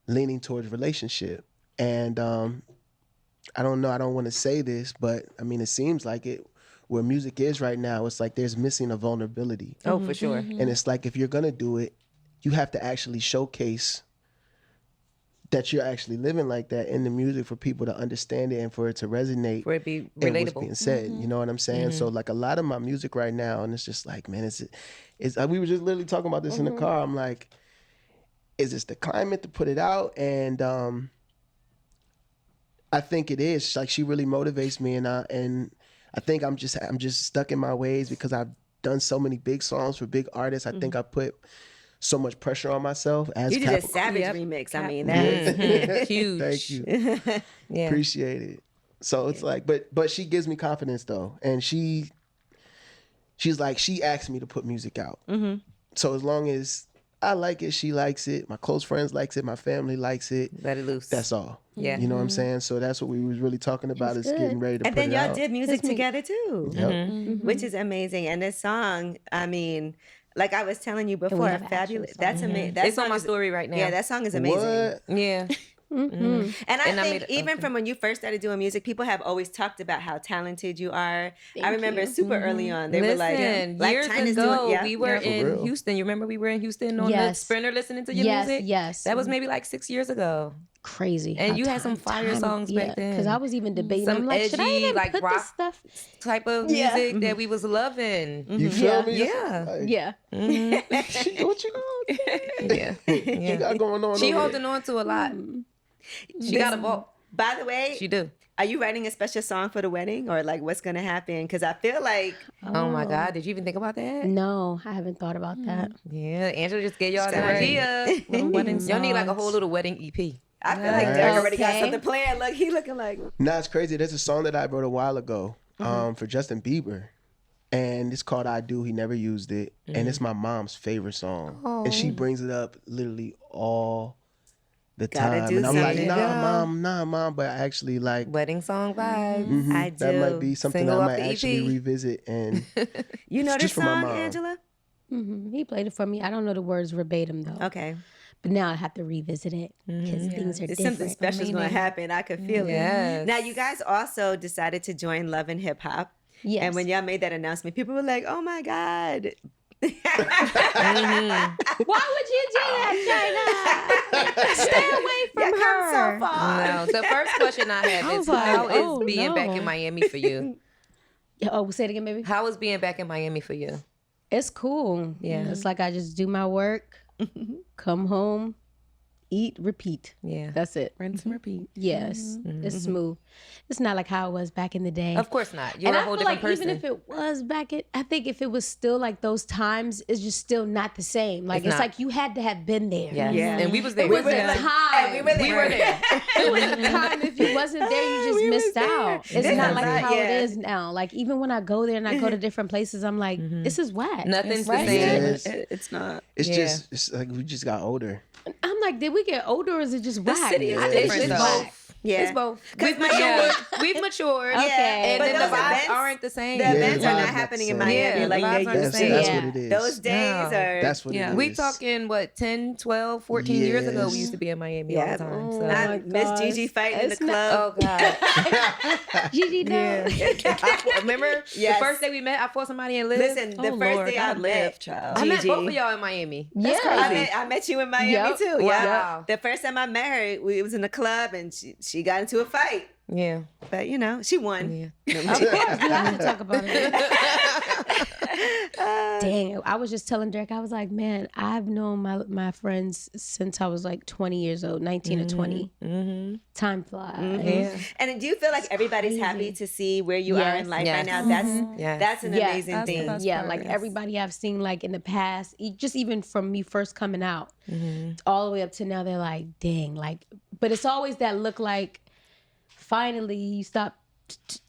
S5: leaning towards relationship. And I don't know, I don't want to say this, but I mean, it seems like it, where music is right now, it's like there's missing a vulnerability.
S2: Oh, for sure.
S5: And it's like, if you're going to do it, you have to actually showcase that you're actually living like that in the music for people to understand it and for it to resonate.
S2: For it to be
S5: in what's
S2: relatable.
S5: being said, you know what I'm saying? So like a lot of my music right now, and it's just like, man, it's we were just literally talking about this in the car. I'm like, is this the climate to put it out? And I think it is. Like, she really motivates me, and I think I'm just stuck in my ways because I've done so many big songs for big artists. I think I put so much pressure on myself as
S1: You did a Savage remix. I mean, that is
S2: Huge.
S5: Thank you.
S2: Yeah.
S5: Appreciate it. So it's like, but she gives me confidence though, and she's like, she asked me to put music out. So as long as I like it, she likes it, my close friends likes it, my family likes it.
S2: Let it loose.
S5: That's all.
S2: Yeah.
S5: You know what I'm saying? So that's what we was really talking about, is
S4: good.
S5: getting ready to
S1: And
S5: put
S1: then
S5: it
S1: y'all
S5: out.
S1: did music together too,
S5: Yep.
S1: which is amazing. And this song, I mean, like I was telling you before,
S4: have an actual
S1: fabulous.
S4: song.
S1: That's amazing.
S2: It's on my story right now.
S1: Yeah, that song is amazing.
S5: What?
S2: Yeah.
S1: And I
S2: And I
S1: think
S2: made it-
S1: even from when you first started doing music, people have always talked about how talented you are. I remember
S4: you.
S1: super early on, they
S2: Listen,
S1: were like
S2: years
S1: China's
S2: ago,
S1: doing,
S2: we were
S5: For
S2: in
S5: real.
S2: Houston. You remember we were in Houston on the
S4: Yes.
S2: Sprinter listening to your
S4: Yes,
S2: music?
S4: yes.
S2: That was maybe like 6 years ago.
S4: Crazy.
S2: And
S4: how
S2: you had some fire songs back then.
S4: Because I was even debating.
S2: Some
S4: I'm like, should I
S2: edgy,
S4: even
S2: like,
S4: put
S2: rock
S4: this stuff?
S2: Type of
S4: Yeah.
S2: music that we was loving.
S5: You feel me?
S2: Yeah.
S5: Like,
S4: Yeah.
S5: what you
S2: Yeah.
S5: you got going on?
S2: She
S5: over
S2: holding on to a lot. She got a vault.
S1: By the way,
S2: She do.
S1: are you writing a special song for the wedding, or like what's gonna happen? Because I feel like
S2: Oh my God. Did you even think about that?
S4: No, I haven't thought about that.
S2: Yeah. Angela just gave y'all that
S1: Right.
S2: idea.
S4: Little wedding
S2: Y'all need like a
S4: songs.
S2: whole little wedding E EP.
S1: I feel like
S5: Nice.
S1: Derek already got
S4: Okay.
S1: something planned. Look, he looking like
S5: Nah, it's crazy. There's a song that I wrote a while ago for Justin Bieber. And it's called I Do. He never used it. And it's my mom's favorite song. And she brings it up literally all the
S1: Gotta
S5: time.
S1: do
S5: And I'm like,
S1: something.
S5: nah, mom. But I actually like,
S2: Wedding song vibes.
S1: I
S5: that might
S1: do.
S5: be something
S2: Single
S5: I
S2: off
S5: might
S2: the EP.
S5: actually revisit. And
S1: You know this
S5: just for my
S1: song,
S5: mom.
S1: Angela?
S4: He played it for me. I don't know the words verbatim though.
S1: Okay.
S4: But now I have to revisit it because things are
S1: It's
S4: different.
S1: something special is going to happen. I could feel
S2: Yes.
S1: it. Now, you guys also decided to join Love and Hip Hop.
S4: Yes.
S1: And when y'all made that announcement, people were like, oh my God.
S4: Why would you do that, China? Stay away from
S1: Y'all
S4: her.
S1: come so far.
S2: No, the first question I have
S4: I
S2: is
S4: was like,
S2: how
S4: oh,
S2: is being back
S4: no.
S2: in Miami for you?
S4: Oh, say it again, baby.
S2: How is being back in Miami for you?
S4: It's cool.
S2: Yeah.
S4: It's like I just do my work, come home, eat, repeat.
S2: Yeah.
S4: That's it.
S3: Rinse and repeat.
S4: Yes. It's smooth. It's not like how it was back in the day.
S2: Of course not. You're
S4: And
S2: a
S4: I
S2: whole
S4: feel
S2: different
S4: like
S2: person.
S4: even if it was I think if it was still like those times, it's just still not the same. Like it's
S2: not.
S4: like you had to have been there.
S2: Yes.
S1: Yeah.
S2: And we was there.
S4: It was
S1: were
S4: a
S1: there.
S4: time.
S1: We were there.
S2: We were there.
S4: It was a time. If you wasn't there, you just missed out. It's
S1: This
S4: not
S1: is
S4: like
S1: right,
S4: how
S1: yeah.
S4: it is now. Like even when I go there and I go to different places, I'm like, this is whack.
S2: Nothing's the
S4: Right?
S2: same.
S5: Yes.
S3: It's not.
S5: It's
S2: Yeah.
S5: just, it's like we just got older.
S4: I'm like, did we get older or is it just whack?
S3: city is
S4: I-
S3: different,
S4: It's
S3: though.
S4: just whack.
S1: Yeah.
S3: It's both.
S2: We've matured. We've matured.
S4: Okay.
S2: And
S1: But
S2: then the
S1: those
S2: vibes
S1: events-
S2: aren't the same.
S1: The
S5: Yeah,
S1: events
S5: the
S1: are
S5: vibes
S1: not
S5: not
S1: happening
S5: the
S1: in
S5: same.
S1: Miami
S2: Yeah,
S1: like
S2: the
S1: they
S2: vibes
S1: used
S2: aren't
S1: to.
S2: the same.
S5: That's
S4: Yeah.
S5: what it is.
S1: Those days
S2: No.
S1: are.
S5: That's what
S3: Yeah.
S5: it is.
S2: We talking, 10, 12, 14 years ago, we
S5: Yes.
S2: used to be in Miami
S1: Yeah.
S2: all the time. So.
S1: I
S4: my
S1: miss
S4: gosh.
S1: Gigi fighting in the
S4: It's not-
S1: club.
S2: Oh, God.
S4: Gigi, no.
S2: Remember
S1: Yes.
S2: the first day we met, I fought somebody and lived?
S1: Listen, the
S3: Oh,
S1: first
S3: Lord,
S1: day I
S3: God
S1: met
S3: live, child.
S2: I met
S1: Gigi.
S2: both of y'all in Miami.
S4: Yeah.
S1: I met you in Miami
S4: Yep.
S1: too.
S2: Wow.
S1: Yeah. The first time I met her, it was in a club and she got into a fight.
S2: Yeah.
S1: But she won.
S2: Yeah.
S4: Of course, we have to talk about it. Dang, I was just telling Derek, I was like, man, I've known my friends since I was like 20 years old, 19 or 20. Time flies.
S2: Yeah.
S1: And do you feel like everybody's happy to see where you are in life
S2: Yes.
S1: right now? That's
S2: Yes.
S1: that's an
S4: Yes.
S1: amazing
S3: That's the
S1: thing.
S3: best.
S4: Yeah,
S3: part,
S4: like
S3: yes.
S4: everybody I've seen like in the past, just even from me first coming out, all the way up to now, they're like, dang, like, but it's always that look like, finally you stop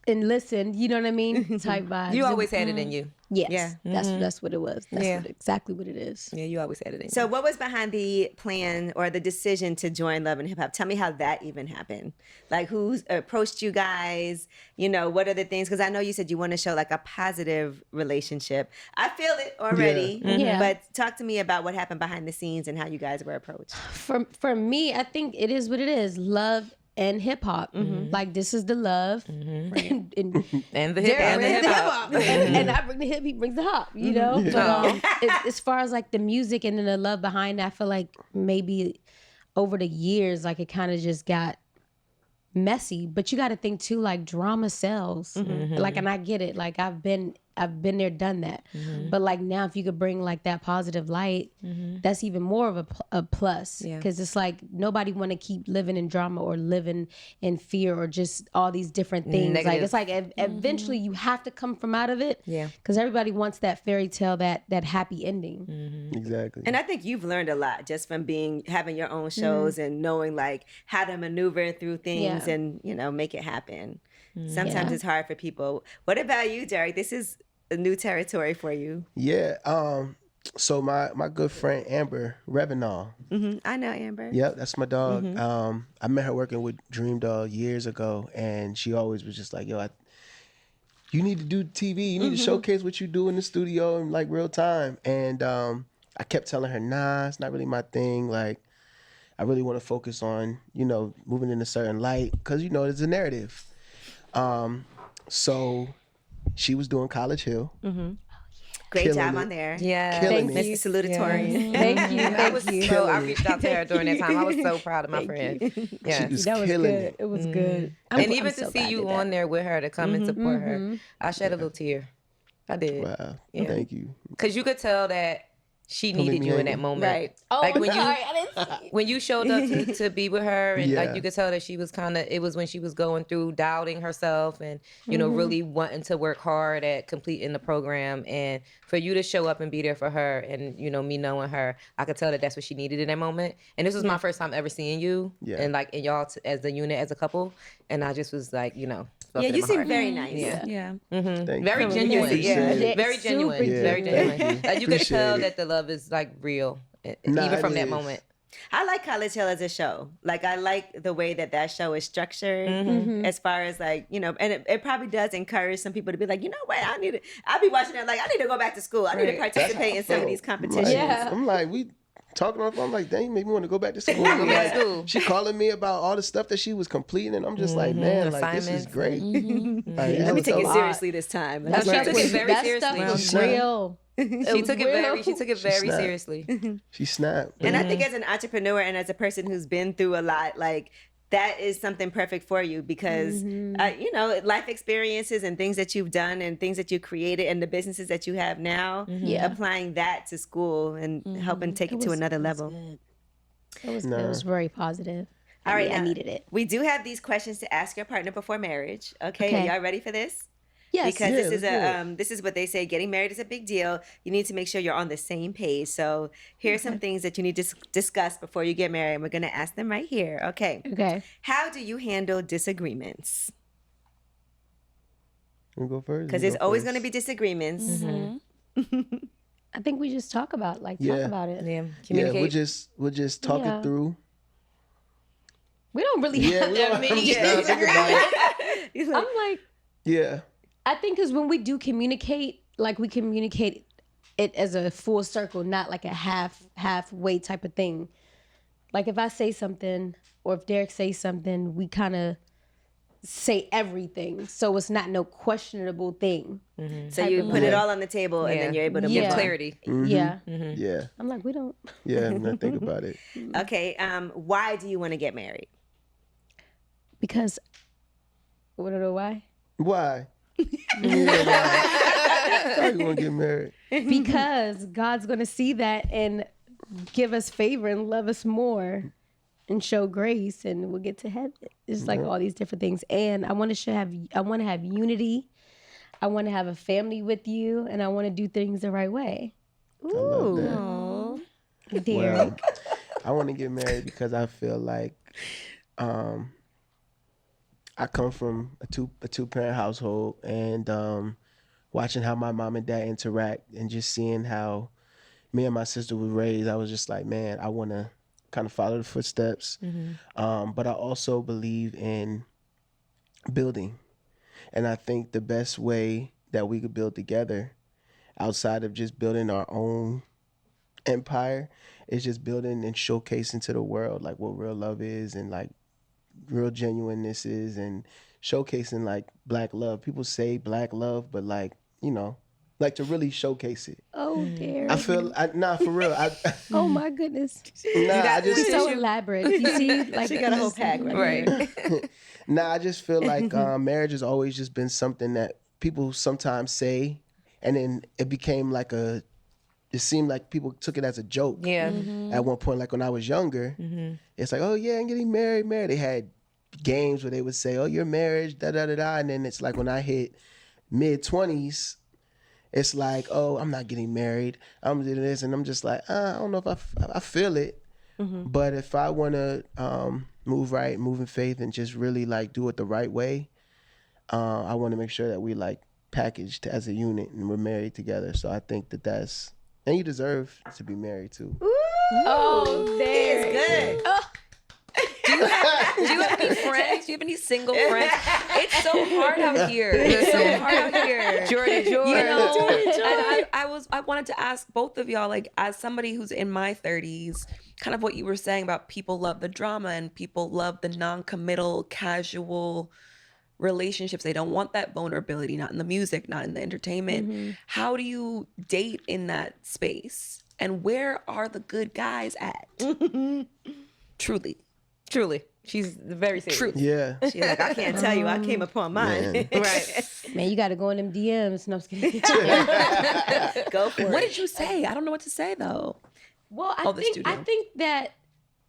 S4: and listen, you know what I mean? Type vibes.
S2: You always had it in you.
S4: Yes,
S1: Yeah.
S4: that's what it was. That's
S2: Yeah.
S4: exactly what it is.
S2: Yeah, you always had it in
S1: So
S2: you.
S1: what was behind the plan or the decision to join Love and Hip Hop? Tell me how that even happened. Like who approached you guys? What are the things? Because I know you said you want to show like a positive relationship. I feel it already.
S4: Yeah.
S1: But talk to me about what happened behind the scenes and how you guys were approached.
S4: For me, I think it is what it is. Love and hip hop. Like this is the love, and
S2: And the hip
S4: Derek
S2: hop.
S4: brings the hip hop, and I bring the hip, he brings the hop. You know, but as far as like the music and then the love behind that, I feel like maybe over the years, like it kind of just got messy. But you got to think too, like drama sells. Like, and I get it. Like I've been there, done that. But like now, if you could bring like that positive light, that's even more of a plus.
S2: Yeah.
S4: Because it's like nobody want to keep living in drama or living in fear or just all these different things. Like
S2: Negative.
S4: it's like eventually you have to come from out of it.
S2: Yeah.
S4: Because everybody wants that fairy tale, that happy ending.
S5: Exactly.
S1: And I think you've learned a lot just from having your own shows and knowing like how to maneuver through things
S4: Yeah.
S1: and make it happen. Sometimes it's hard for people. What about you, Derek? This is a new territory for you.
S5: Yeah. So my good friend Amber Revenall.
S1: I know Amber.
S5: Yep, that's my dog. I met her working with Dream Dog years ago, and she always was just like, "Yo, you need to do TV. You need to showcase what you do in the studio in like real time." And I kept telling her, "Nah, it's not really my thing. Like, I really want to focus on moving in a certain light because there's a narrative." So she was doing College Hill.
S1: Great
S5: Killing
S1: job
S5: it.
S1: on there.
S2: Yeah.
S5: Killing
S1: Mr.
S5: it.
S1: Salutatorian.
S4: Thank you.
S2: I was
S4: Thank you.
S2: so, I reached out to her during that time. I was so proud of my friend. Yeah.
S5: She was
S4: That was
S5: killing
S4: good.
S5: it.
S4: It was good.
S2: And even to see you on there with her, to come and support her,
S4: Mm-hmm.
S2: I shed a little tear. I did.
S5: Wow.
S2: Yeah.
S5: Thank you.
S2: Because you could tell that she
S5: leave
S2: needed
S5: me
S2: you in
S5: hanging.
S2: that moment.
S1: Right.
S4: Oh,
S2: Like when you
S4: sorry, I didn't see.
S2: when you showed up to be with her, and
S5: Yeah.
S2: like you could tell that she was it was when she was going through doubting herself and really wanting to work hard at completing the program, and for you to show up and be there for her, and me knowing her, I could tell that that's what she needed in that moment. And this was my first time ever seeing you,
S5: Yeah.
S2: and like in y'all as a unit, as a couple, and I just was like, felt
S1: Yeah,
S2: it in
S1: you
S2: my
S1: seem
S2: heart.
S1: very nice.
S2: Yeah.
S3: Yeah.
S5: Thank
S2: Very
S5: you.
S2: genuine.
S1: Yeah.
S4: Yeah.
S2: Very genuine.
S4: Super
S2: Very
S5: genuine.
S2: genuine. Like you could
S5: Appreciate
S2: tell
S5: it.
S2: that the love is like real,
S5: Nah,
S2: even from
S5: it
S2: that
S5: is.
S2: moment.
S1: I like College Hill as a show. Like, I like the way that show is structured as far as like, you know, and it probably does encourage some people to be like, you know what, I'll be watching it like, I need to go back to school. I need to participate in some of these competitions.
S5: I'm like, we talking on the phone, I'm like, dang, you made me want to go back to school. She calling me about all the stuff that she was completing, and I'm just like, man, like, this is great. Like,
S1: Let me take it seriously this time.
S2: That stuff was very seriously.
S4: Was real.
S2: She took it very seriously.
S5: She snapped.
S1: And I think as an entrepreneur and as a person who's been through a lot, like, that is something perfect for you because, you know, life experiences and things that you've done and things that you created and the businesses that you have now, applying that to school and helping take it to another level.
S4: It was very positive.
S1: All right.
S4: I needed it.
S1: We do have these questions to ask your partner before marriage. Okay. Are y'all ready for this?
S4: Yes.
S1: Because this is what they say. Getting married is a big deal. You need to make sure you're on the same page. So here's some things that you need to discuss before you get married. And we're going to ask them right here. Okay. How do you handle disagreements?
S5: You go first.
S1: Because there's always going to be disagreements.
S4: I think we just talk about it. Yeah,
S2: communicate.
S5: Yeah, we'll just talk it through.
S4: We don't really have that many disagreements. I'm like,
S5: yeah.
S4: I think because when we do communicate, like we communicate it as a full circle, not like a halfway type of thing. Like if I say something or if Derrick says something, we kind of say everything. So it's not no questionable thing.
S1: So you put it all on the table and then you're able to
S2: give clarity.
S4: Yeah.
S5: Yeah.
S4: I'm like, we don't.
S5: Yeah, I'm not thinking about it.
S1: Okay. Why do you want to get married?
S4: Because, I don't know why.
S5: Why? Why you want to get married?
S4: Because God's going to see that and give us favor and love us more and show grace, and we'll get to heaven. It's like all these different things. And I want to have unity. I want to have a family with you, and I want to do things the right way.
S5: Ooh.
S4: Derrick.
S5: Well, I want to get married because I feel like I come from a two-parent household, and watching how my mom and dad interact and just seeing how me and my sister were raised, I was just like, man, I want to kind of follow the footsteps. But I also believe in building. And I think the best way that we could build together outside of just building our own empire is just building and showcasing to the world like what real love is and like real genuineness is, and showcasing like Black love. People say Black love, but like, you know, like to really showcase it.
S4: Oh, Derrick.
S5: I feel, for real.
S4: Oh my goodness.
S5: It's
S4: so elaborate. You see, like
S1: she got a whole pack right.
S5: I just feel like marriage has always just been something that people sometimes say, and then it became like it seemed like people took it as a joke.
S2: Yeah.
S5: At one point, like when I was younger, it's like, oh yeah, I'm getting married. They had games where they would say, oh, your marriage, da-da-da-da. And then it's like when I hit mid-20s, it's like, oh, I'm not getting married. I'm doing this. And I'm just like, I don't know if I feel it. But if I want to move right, move in faith, and just really like do it the right way, I want to make sure that we like packaged as a unit and we're married together. So I think that's... And you deserve to be married too.
S1: Ooh,
S4: oh, there
S1: is good.
S2: Do you have any friends? Do you have any single friends? It's so hard out here. It's so hard out here.
S1: Jordan.
S2: You know, and I wanted to ask both of y'all, like, as somebody who's in my 30s, kind of what you were saying about people love the drama and people love the non-committal, casual relationships. They don't want that vulnerability, not in the music, not in the entertainment. How do you date in that space? And where are the good guys at? Truly. She's very serious. True.
S5: Yeah.
S1: She's like, I can't tell you. I came upon mine.
S2: Right.
S4: Man, you got to go in them DMs. No, I'm just kidding.
S1: Go for it.
S2: What did you say? I don't know what to say though.
S4: Well, I think that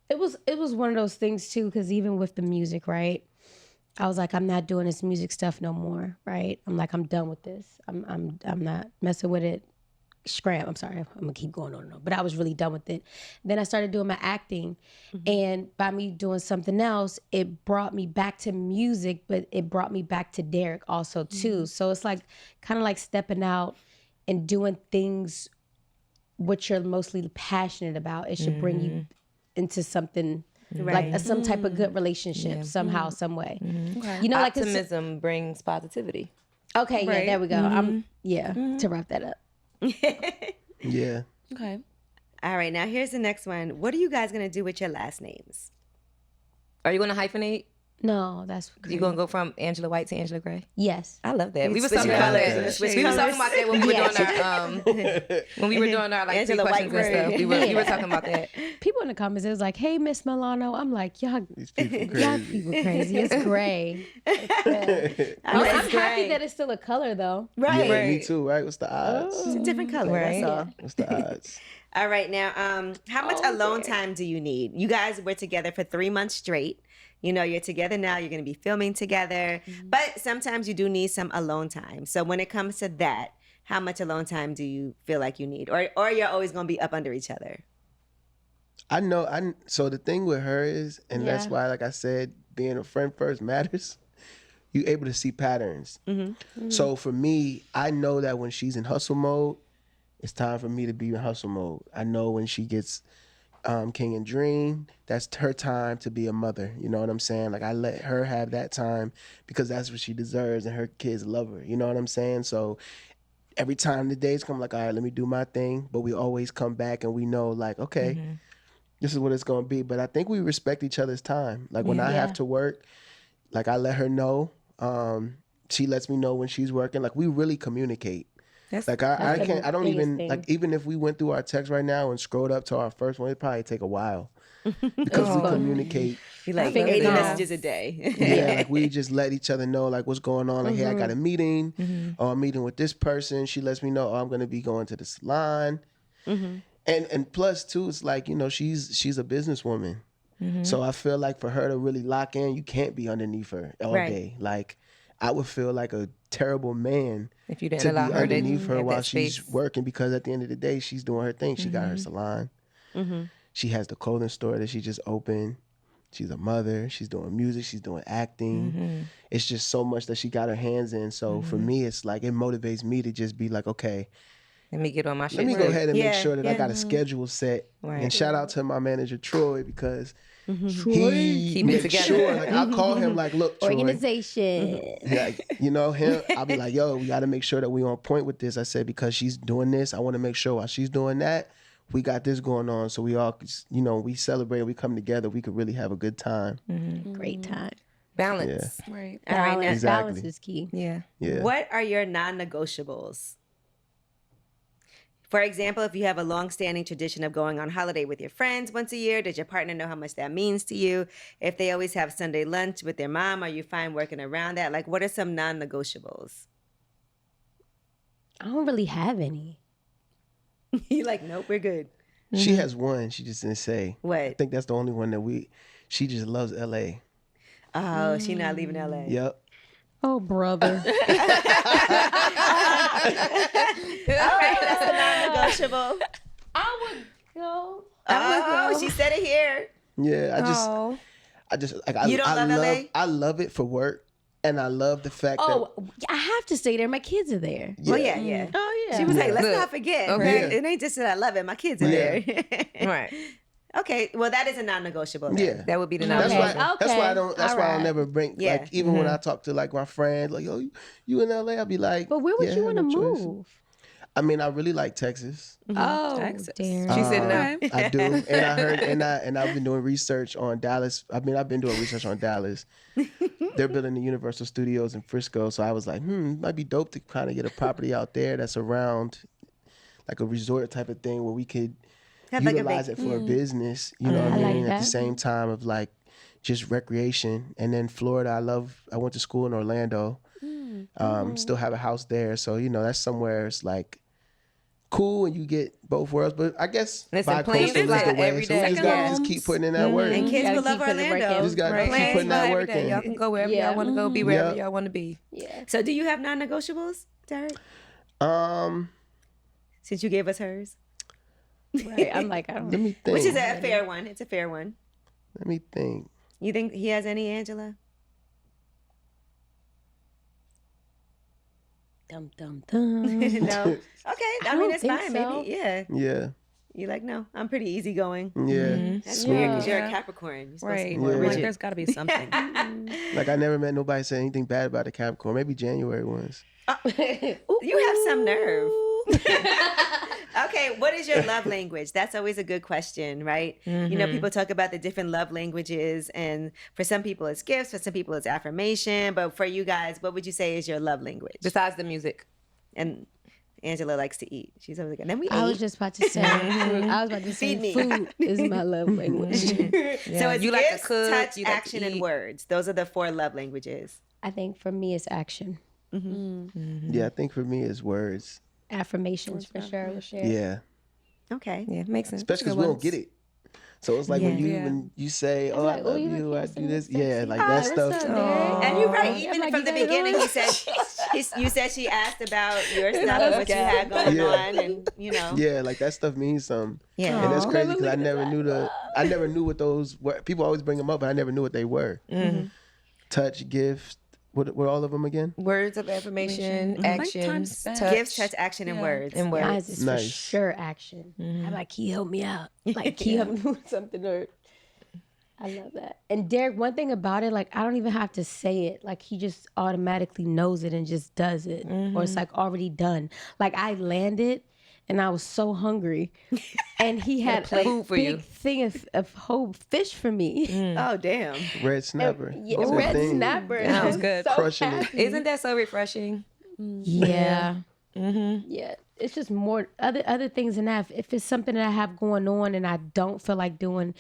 S4: it was one of those things too, because even with the music, right? I was like, I'm not doing this music stuff no more, right? I'm like, I'm done with this. I'm not messing with it. Scram. I'm sorry. I'm gonna keep going on and on. But I was really done with it. Then I started doing my acting, and by me doing something else, it brought me back to music, but it brought me back to Derrick also too. So it's like kind of like stepping out and doing things what you're mostly passionate about. It should bring you into something
S1: Right.
S4: like some type of good relationship somehow, some way.
S2: Okay.
S4: You know, like 'cause-
S2: optimism brings positivity.
S4: okay, yeah,
S3: Right.
S4: there we go. I'm to wrap that up.
S5: Yeah.
S3: Okay.
S1: All right, now here's the next one. What are you guys gonna do with your last names?
S2: Are you going to hyphenate?
S4: No, that's
S2: You going to go from Angela White to Angela Gray?
S4: yes.
S2: I love that. We
S1: You
S2: were
S1: switch
S2: talking about
S1: colors.
S2: that.
S1: You switch
S2: We were
S1: colors.
S2: talking about that when we were doing our when we were doing our like
S1: Angela
S2: three questions
S1: White
S2: and stuff. We were talking about that.
S4: People in the comments, it was like, "Hey, Miss Milano." I'm like, y'all
S5: These people
S4: y'all
S5: crazy.
S4: people crazy. It's gray.
S1: I know
S4: I'm
S1: it's
S4: happy
S1: great.
S4: that it's still a color though.
S1: Right.
S5: Yeah, me too, right? What's the odds?
S1: It's a different color.
S2: Right.
S1: That's all.
S5: What's the odds?
S1: All right, now, how much alone time do you need? You guys were together for 3 months straight. You know, you're together now. You're going to be filming together, but sometimes you do need some alone time. So when it comes to that, how much alone time do you feel like you need, or you're always going to be up under each other?
S5: I know. So the thing with her is, and that's
S4: Yeah.
S5: why, like I said, being a friend first matters. You able to see patterns. So for me, I know that when she's in hustle mode, it's time for me to be in hustle mode. I know when she gets King and Dream, that's her time to be a mother. You know what I'm saying? Like I let her have that time because that's what she deserves, and her kids love her. You know what I'm saying? So every time the days come, like, all right, let me do my thing. But we always come back and we know, like, okay, this is what it's gonna be. But I think we respect each other's time. Like when I have to work, like I let her know. She lets me know when she's working. Like we really communicate. Like I
S4: the
S5: can't. I don't
S4: biggest
S5: even
S4: thing.
S5: like. Even if we went through our text right now and scrolled up to our first one, it'd probably take a while because we communicate.
S1: You like
S4: Fingers
S1: 80
S4: crossed.
S1: messages a day.
S5: Yeah, like we just let each other know like what's going on. Like, hey, I got a meeting, or I'm meeting with this person. She lets me know, oh, I'm gonna be going to the salon. And plus too, it's like, you know, she's a businesswoman. So I feel like for her to really lock in, you can't be underneath her all
S1: Right.
S5: day. Like I would feel like a terrible man
S2: If you didn't
S5: to be
S2: allow her to
S5: underneath her
S2: have
S5: while
S2: that
S5: she's
S2: space.
S5: working, because at the end of the day, she's doing her thing. She got her salon. She has the clothing store that she just opened. She's a mother. She's doing music. She's doing acting. It's just so much that she got her hands in. So for me, it's like it motivates me to just be like, okay,
S2: Let me get on my shit.
S5: let me go ahead and make
S1: Yeah,
S5: sure that I
S1: yeah.
S5: got a schedule set.
S2: Right.
S5: And shout out to my manager Troy, because he
S2: Keep it
S5: makes
S2: together.
S5: sure. Like I'll call him like, look, Troy.
S4: Organization.
S5: Like, you know, him, I'll be like, yo, we got to make sure that we on point with this. I said, because she's doing this, I want to make sure while she's doing that, we got this going on. So we all, you know, we celebrate, we come together, we could really have a good time.
S4: Great time.
S2: Balance.
S3: Right.
S1: All right, now,
S4: Balance, balance
S5: Exactly.
S4: is key.
S2: Yeah.
S5: Yeah.
S1: what are your non-negotiables? For example, if you have a long-standing tradition of going on holiday with your friends once a year, does your partner know how much that means to you? If they always have Sunday lunch with their mom, are you fine working around that? Like, what are some non-negotiables?
S4: I don't really have any.
S1: You like, nope, we're good.
S5: She has one, she just didn't say. I
S1: What?
S5: think that's the only one that she just loves LA.
S1: Oh, she not leaving LA.
S5: Yep.
S4: Oh, brother.
S1: All right, that's a non-negotiable.
S4: I would go.
S1: Oh, she said it here.
S5: Yeah,
S2: Oh.
S5: I just like
S1: You don't love LA?
S5: I love it for work, and I love the fact
S4: Oh, I have to stay there. My kids are there.
S5: that
S1: Well, yeah.
S4: Oh, yeah.
S1: She was like, let's
S2: Look,
S1: not forget.
S2: okay.
S1: Right? It ain't just that I love it. My kids are
S5: Yeah.
S1: there.
S2: Right.
S1: Okay, well, that is a non-negotiable. Then.
S5: Yeah.
S2: That would be the
S5: That's
S2: non-negotiable.
S5: why. That's why I don't. That's why I'll
S4: Alright.
S5: never bring.
S1: Yeah.
S5: Like even when I talk to like my friends, like, yo, you in LA? I'll be like,
S4: But where would
S5: yeah,
S4: you
S5: I
S4: want to
S5: have no choice.
S4: move?
S5: I mean, I really like Texas.
S4: Oh,
S3: Texas.
S4: damn.
S2: She said no.
S5: I do, and I heard, and I've been doing research on Dallas. I've been doing research on Dallas. They're building the Universal Studios in Frisco, so I was like, it might be dope to kind of get a property out there that's around, like a resort type of thing where we could
S1: Have like a
S5: utilize
S1: big.
S5: it for a business. You know what I
S4: I like
S5: mean? At the
S4: that.
S5: same time of like just recreation. And then Florida, I went to school in Orlando. Still have a house there, so you know that's somewhere it's like cool and you get both worlds. But I guess
S2: Listen,
S5: bi-coastal
S2: plain
S5: is the
S2: visit
S5: way.
S2: every
S5: So we
S2: day.
S5: just gotta just
S3: Second
S5: keep putting in that work.
S1: And kids
S4: Gotta
S1: will love
S4: keep putting the work
S1: Orlando.
S4: in.
S5: Just gotta
S2: Right.
S5: keep putting that
S2: Every
S5: work
S2: day.
S5: in.
S2: Y'all can go wherever
S4: Yeah.
S2: y'all want to go, be wherever
S5: Yeah.
S2: y'all want to be.
S4: Yeah.
S1: So, do you have non-negotiables, Derek?
S5: Um,
S1: Since you gave us hers,
S4: Right. I'm like, I don't
S5: let me think.
S1: which is a fair one. It's a fair one.
S5: Let me think.
S1: You think he has any, Angela?
S4: Dum, dum, dum.
S1: No. Okay. I mean,
S4: don't
S1: it's
S4: think
S1: fine.
S4: so.
S1: Maybe. Yeah.
S5: Yeah.
S1: You like, no, I'm pretty easygoing.
S5: Yeah.
S1: That's
S5: Smooth.
S1: weird because you're a
S4: Yeah.
S1: Capricorn. You're supposed to
S3: Right.
S1: be more
S5: Yeah.
S3: Like,
S1: rigid.
S3: there's got to be something.
S5: Like I never met nobody say anything bad about a Capricorn. Maybe January ones.
S1: You have some nerve. Okay, what is your love language? That's always a good question, right? You know, people talk about the different love languages, and for some people it's gifts, for some people it's affirmation. But for you guys, what would you say is your love language?
S2: Besides the music.
S1: And Angela likes to eat. She's always like, and then we
S4: I
S1: eat.
S4: was just about to say, I was about to say,
S1: Feed me.
S4: food is my love language.
S1: So it's
S2: You like to
S1: gifts,
S2: cook,
S1: touch,
S2: you like to
S1: action, and
S2: eat.
S1: words. Those are the 4 love languages.
S4: I think for me, it's action.
S5: Yeah, I think for me it's words.
S4: Affirmations for sure. We'll share.
S5: Yeah.
S1: Okay.
S2: Yeah, makes sense.
S5: Especially because we don't get it. So it's like when you say, "Oh, I
S4: like, oh,
S5: love
S4: you
S5: you,"
S4: look
S5: I
S4: handsome
S5: do this.
S4: and
S5: Yeah,
S4: sexy.
S5: like
S4: Hi,
S5: that
S4: what's
S5: stuff.
S4: up, Derek?
S1: And you're right.
S4: I'm
S1: Even
S4: like,
S1: from
S4: you
S1: the
S4: got it
S1: beginning,
S4: on?
S1: you said she asked about your stuff and what you had going
S5: Yeah.
S1: on, and you know.
S5: Yeah, like that stuff means something.
S1: Yeah.
S5: And that's
S4: Aw.
S5: crazy because I never knew what those were. People always bring them up, but I never knew what they were. Touch, gifts. What were all of them again?
S2: Words of affirmation, actions,
S3: times spent.
S2: touch.
S1: Gifts, touch, action, and words.
S2: and words.
S4: Mine's is
S5: Nice.
S4: for sure action. I'm like, can you help me out? Like, can you help me with something? Or I love that. And Derek, one thing about it, like, I don't even have to say it. Like, he just automatically knows it and just does it. Or it's like already done. Like, I landed and I was so hungry. And he had a
S2: food for
S4: big
S2: you.
S4: thing of whole fish for me.
S1: Oh damn.
S5: Red snapper.
S4: Yeah,
S5: That's the
S4: red
S5: thing.
S4: snapper.
S2: That was
S4: I'm
S2: good.
S4: so
S5: Crushing it.
S4: happy.
S2: Isn't that so refreshing?
S4: Yeah. Yeah. It's just more other things than that. If it's something that I have going on and I don't feel like doing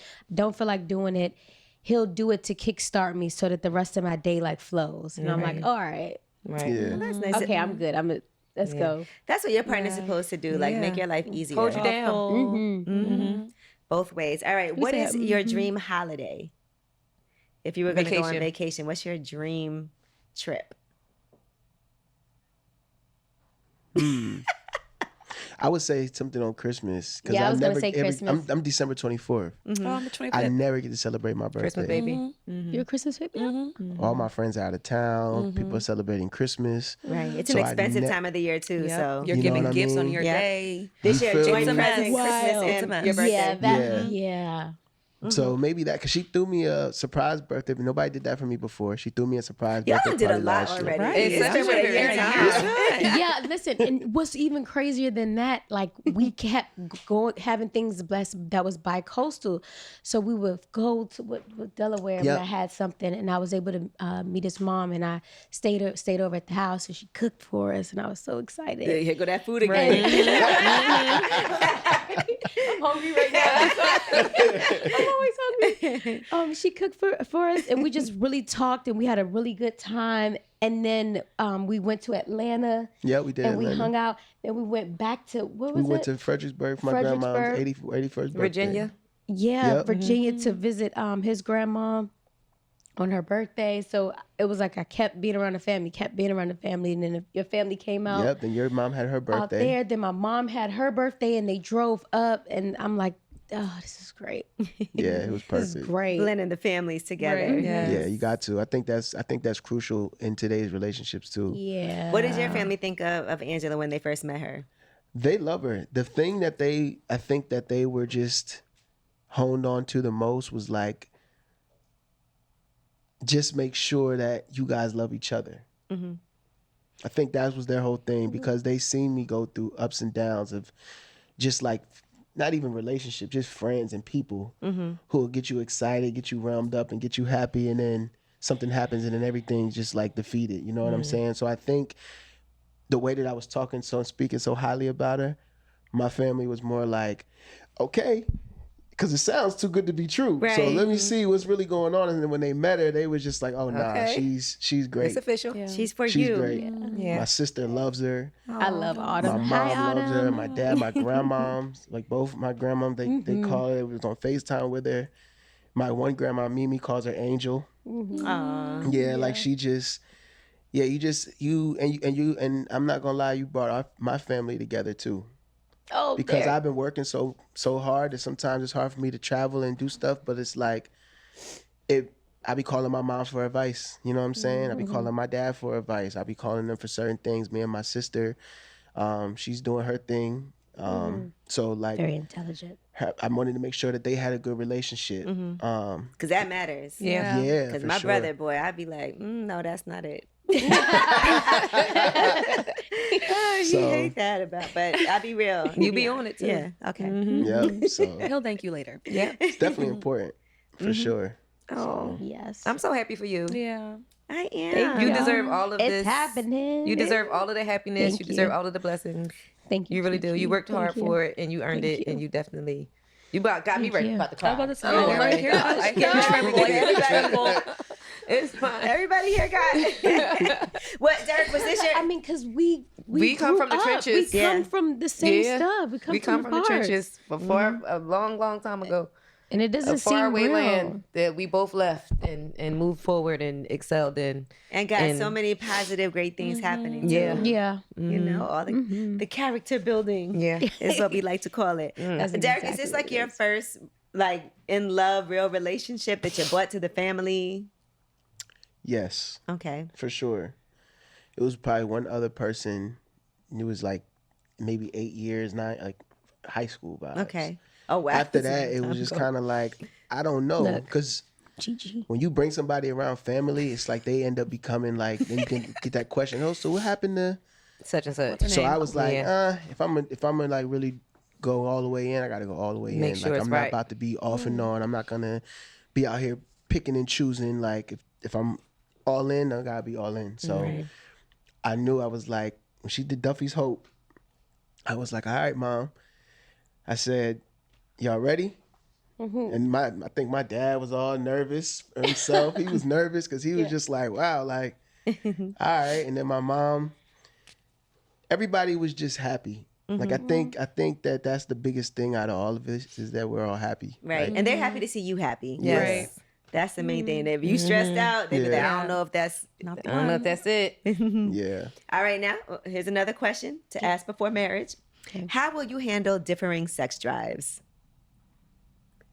S4: it, he'll do it to kickstart me so that the rest of my day like flows. And I'm like, all right,
S2: Right.
S5: Yeah.
S1: That's nice.
S4: okay, I'm good. Let's go.
S1: That's what your partner's supposed to do. Like make your life easier.
S2: Hold you down.
S4: Mm-hmm.
S1: Both ways. All right. What is
S4: said,
S1: your dream holiday? If you were going to go on
S2: Vacation.
S1: vacation, what's your dream trip?
S5: I would say something on Christmas. 'Cause
S4: Yeah, I was gonna
S5: never-
S4: say Christmas.
S5: I'm December 24th.
S3: Oh, I'm the 25th.
S5: I never get to celebrate my birthday.
S2: Christmas baby.
S4: You're a Christmas baby?
S5: All my friends are out of town. People are celebrating Christmas.
S1: Right. It's
S5: So
S1: an
S5: I
S1: expensive
S5: ne-
S1: time of the year too.
S3: Yep.
S1: So
S3: You're
S5: You know
S3: giving
S5: what I
S3: gifts on
S5: mean?
S3: your
S1: Yeah.
S3: day.
S1: this year,
S5: feel
S1: joint
S5: me?
S1: presents,
S4: Wow.
S1: Christmas,
S3: It's a
S1: and
S3: mess.
S1: your birthday.
S4: Yeah, that.
S5: Yeah.
S4: Yeah.
S5: So maybe that, because she threw me a surprise birthday, but nobody did that for me before. She threw me a surprise
S1: Y'all
S5: birthday
S1: done did a
S5: party
S1: lot
S5: last year.
S1: already.
S3: Right.
S1: It's
S2: It's
S1: been
S2: such
S1: what,
S2: a
S1: a year and a
S2: very
S1: half?
S4: Yeah, listen, and what's even crazier than that, like we kept going having things blessed that was bi-coastal. So we would go to with Delaware
S5: Yep.
S4: when I had something, and I was able to meet his mom, and I stayed over at the house, and she cooked for us, and I was so excited.
S1: Yeah, here go that food again.
S4: I'm hungry right now. I'm always hungry. She cooked for us, and we just really talked, and we had a really good time. And then we went to Atlanta.
S5: Yeah, we did.
S4: And we
S5: Atlanta.
S4: hung out. Then we went back to where
S5: We
S4: was
S5: went
S4: it?
S5: to Fredericksburg for my grandma's
S4: Fredericksburg.
S5: 81st birthday.
S2: Virginia.
S4: Yeah,
S5: Yep.
S4: Virginia to visit his grandma on her birthday. So it was like I kept being around the family, and then if your family came out
S5: Yep, then your mom had her
S4: out
S5: birthday.
S4: there, then my mom had her birthday, and they drove up, and I'm like, oh, this is great.
S5: Yeah, it was
S4: This is
S5: perfect.
S4: great.
S1: Blending the families together.
S3: Right. Yeah.
S5: Yeah, you got to. I think that's crucial in today's relationships too.
S4: Yeah.
S1: What did your family think of Angela when they first met her?
S5: They love her. The thing that I think that they were just honed on to the most was like, just make sure that you guys love each other.
S1: Mm-hmm.
S5: I think that was their whole thing because they seen me go through ups and downs of just like, not even relationships, just friends and people who will get you excited, get you ramped up and get you happy. And then something happens and then everything's just like defeated. You know what I'm saying? So I think the way that I was speaking so highly about her, my family was more like, okay, because it sounds too good to be true. So
S1: Right.
S5: let me see what's really going on. And then when they met her, they was just like, oh, nah,
S2: Okay.
S5: she's great.
S2: It's official.
S1: She's for
S5: She's
S1: you.
S5: great.
S2: Yeah.
S5: My sister loves her.
S4: I love
S5: My
S4: Autumn.
S5: mom
S4: Hi,
S5: loves her.
S4: Autumn.
S5: My dad, my grandmoms, like both my grandmoms, they call her. It was on FaceTime with her. My one grandma, Mimi, calls her Angel.
S1: Aw.
S5: Yeah, like she just, yeah, you and I'm not gonna lie, you brought my family together too.
S4: Oh,
S5: Because
S4: there.
S5: I've been working so hard that sometimes it's hard for me to travel and do stuff, but it's like I be calling my mom for advice. You know what I'm saying? I be calling my dad for advice. I be calling them for certain things. Me and my sister, she's doing her thing. So like,
S4: Very intelligent.
S5: I wanted to make sure that they had a good relationship.
S1: Because that matters.
S2: Yeah.
S5: Yeah,
S1: Because
S5: for
S1: my
S5: sure.
S1: brother, boy, I'd be like, no, that's not it. You
S5: So-
S1: hate that but I'll be real.
S2: You be on it too.
S1: Yeah. Okay.
S5: Yep. So
S3: He'll thank you later.
S2: Yeah.
S5: it's definitely important for sure.
S2: Oh,
S4: Yes.
S2: I'm so happy for you.
S3: Yeah.
S1: I am.
S2: You deserve all of
S4: it's
S2: this.
S4: happening.
S2: You deserve all of the happiness.
S4: Thank
S2: you deserve
S4: you.
S2: all of the blessings.
S4: Thank you.
S2: You really do.
S4: Gigi.
S2: You worked
S4: Thank
S2: hard
S4: you.
S2: for it, and you earned
S4: Thank
S2: it,
S4: you.
S2: and you definitely. You got me
S4: Thank
S2: ready
S4: you.
S2: about the
S3: I
S2: cry.
S3: was about to say,
S2: Oh
S3: like,
S2: my
S3: here,
S2: gosh.
S3: I can't tremble like
S1: Everybody-
S2: It's fine.
S1: Everybody here got what, Derek? Was this your?
S4: I mean, because we
S2: come
S4: grew
S2: from the
S4: up.
S2: trenches.
S4: We
S1: Yeah.
S4: come from the same
S2: Yeah.
S4: stuff.
S2: We come from the
S4: parts.
S2: trenches before a long time ago.
S4: and it doesn't
S2: A
S4: seem
S2: faraway
S4: real.
S2: land that we both left and moved forward and excelled in.
S1: And got
S2: And-
S1: so many positive, great things happening. Too.
S2: Yeah.
S4: Yeah.
S1: You know, all the character building.
S2: Yeah.
S1: Is what we like to call it.
S4: That's
S1: Derek, is
S4: exactly
S1: this
S4: what
S1: like
S4: it
S1: your
S4: is.
S1: first like in love real relationship that you brought to the family?
S5: Yes,
S1: Okay.
S5: for sure. It was probably one other person. It was like maybe 8 years, like high school vibes.
S1: Okay. Oh wow.
S5: After
S1: That's a
S5: that,
S1: long
S5: it
S1: time
S5: was just
S1: ago.
S5: kind of like, I don't know,
S4: Look.
S5: because
S4: Gigi.
S5: when you bring somebody around family, it's like they end up becoming like, then you can get that question, oh, so what happened to?
S2: Such and such.
S5: So I was like,
S2: Yeah.
S5: if I'm gonna like really go all the way in, I gotta go all the way
S2: Make
S5: in.
S2: sure
S5: Like
S2: it's
S5: I'm not
S2: right.
S5: about to be off and on. I'm not gonna be out here picking and choosing. Like if I'm all in, I gotta be all in. So I knew I was like, when she did Duffy's Hope, I was like, all right, Mom. I said, y'all ready? And I think my dad was all nervous himself. He was nervous because he was just like, wow, like, all right. And then my mom, everybody was just happy. Like I think that that's the biggest thing out of all of this is that we're all happy.
S1: Right.
S5: Like,
S1: And they're happy to see you happy.
S2: Yes.
S3: Right.
S1: That's the main thing. If you stressed out, they be like,
S5: Yeah.
S1: I don't know if that's not the
S2: I don't know if that's it.
S5: yeah.
S1: All right, now here's another question to ask before marriage. How will you handle differing sex drives?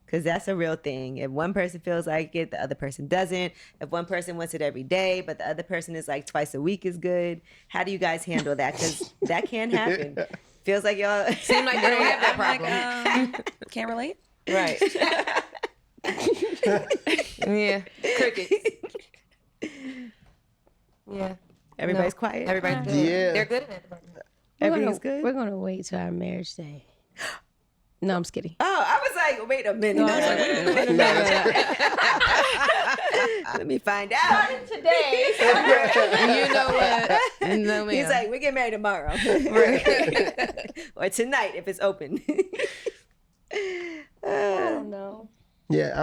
S1: Because that's a real thing. If one person feels like it, the other person doesn't. If one person wants it every day, but the other person is like twice a week is good. How do you guys handle that? Because that can happen. Feels like y'all
S2: Seem like they don't have that
S3: I'm
S2: problem.
S3: like, can't relate.
S2: Right. Yeah. Crickets. Yeah.
S1: everybody's
S2: No.
S1: quiet.
S2: Everybody's good.
S5: Yeah.
S2: They're good at it.
S1: Everything's good.
S4: We're gonna wait till our marriage day. No, I'm just kidding.
S1: Oh, I was like, wait a minute.
S4: No, I was like, wait a minute.
S1: Let me find out.
S2: Today. You know what? No, ma'am.
S1: He's like, we get married tomorrow. Or tonight if it's open.
S4: Oh no.
S5: Yeah. I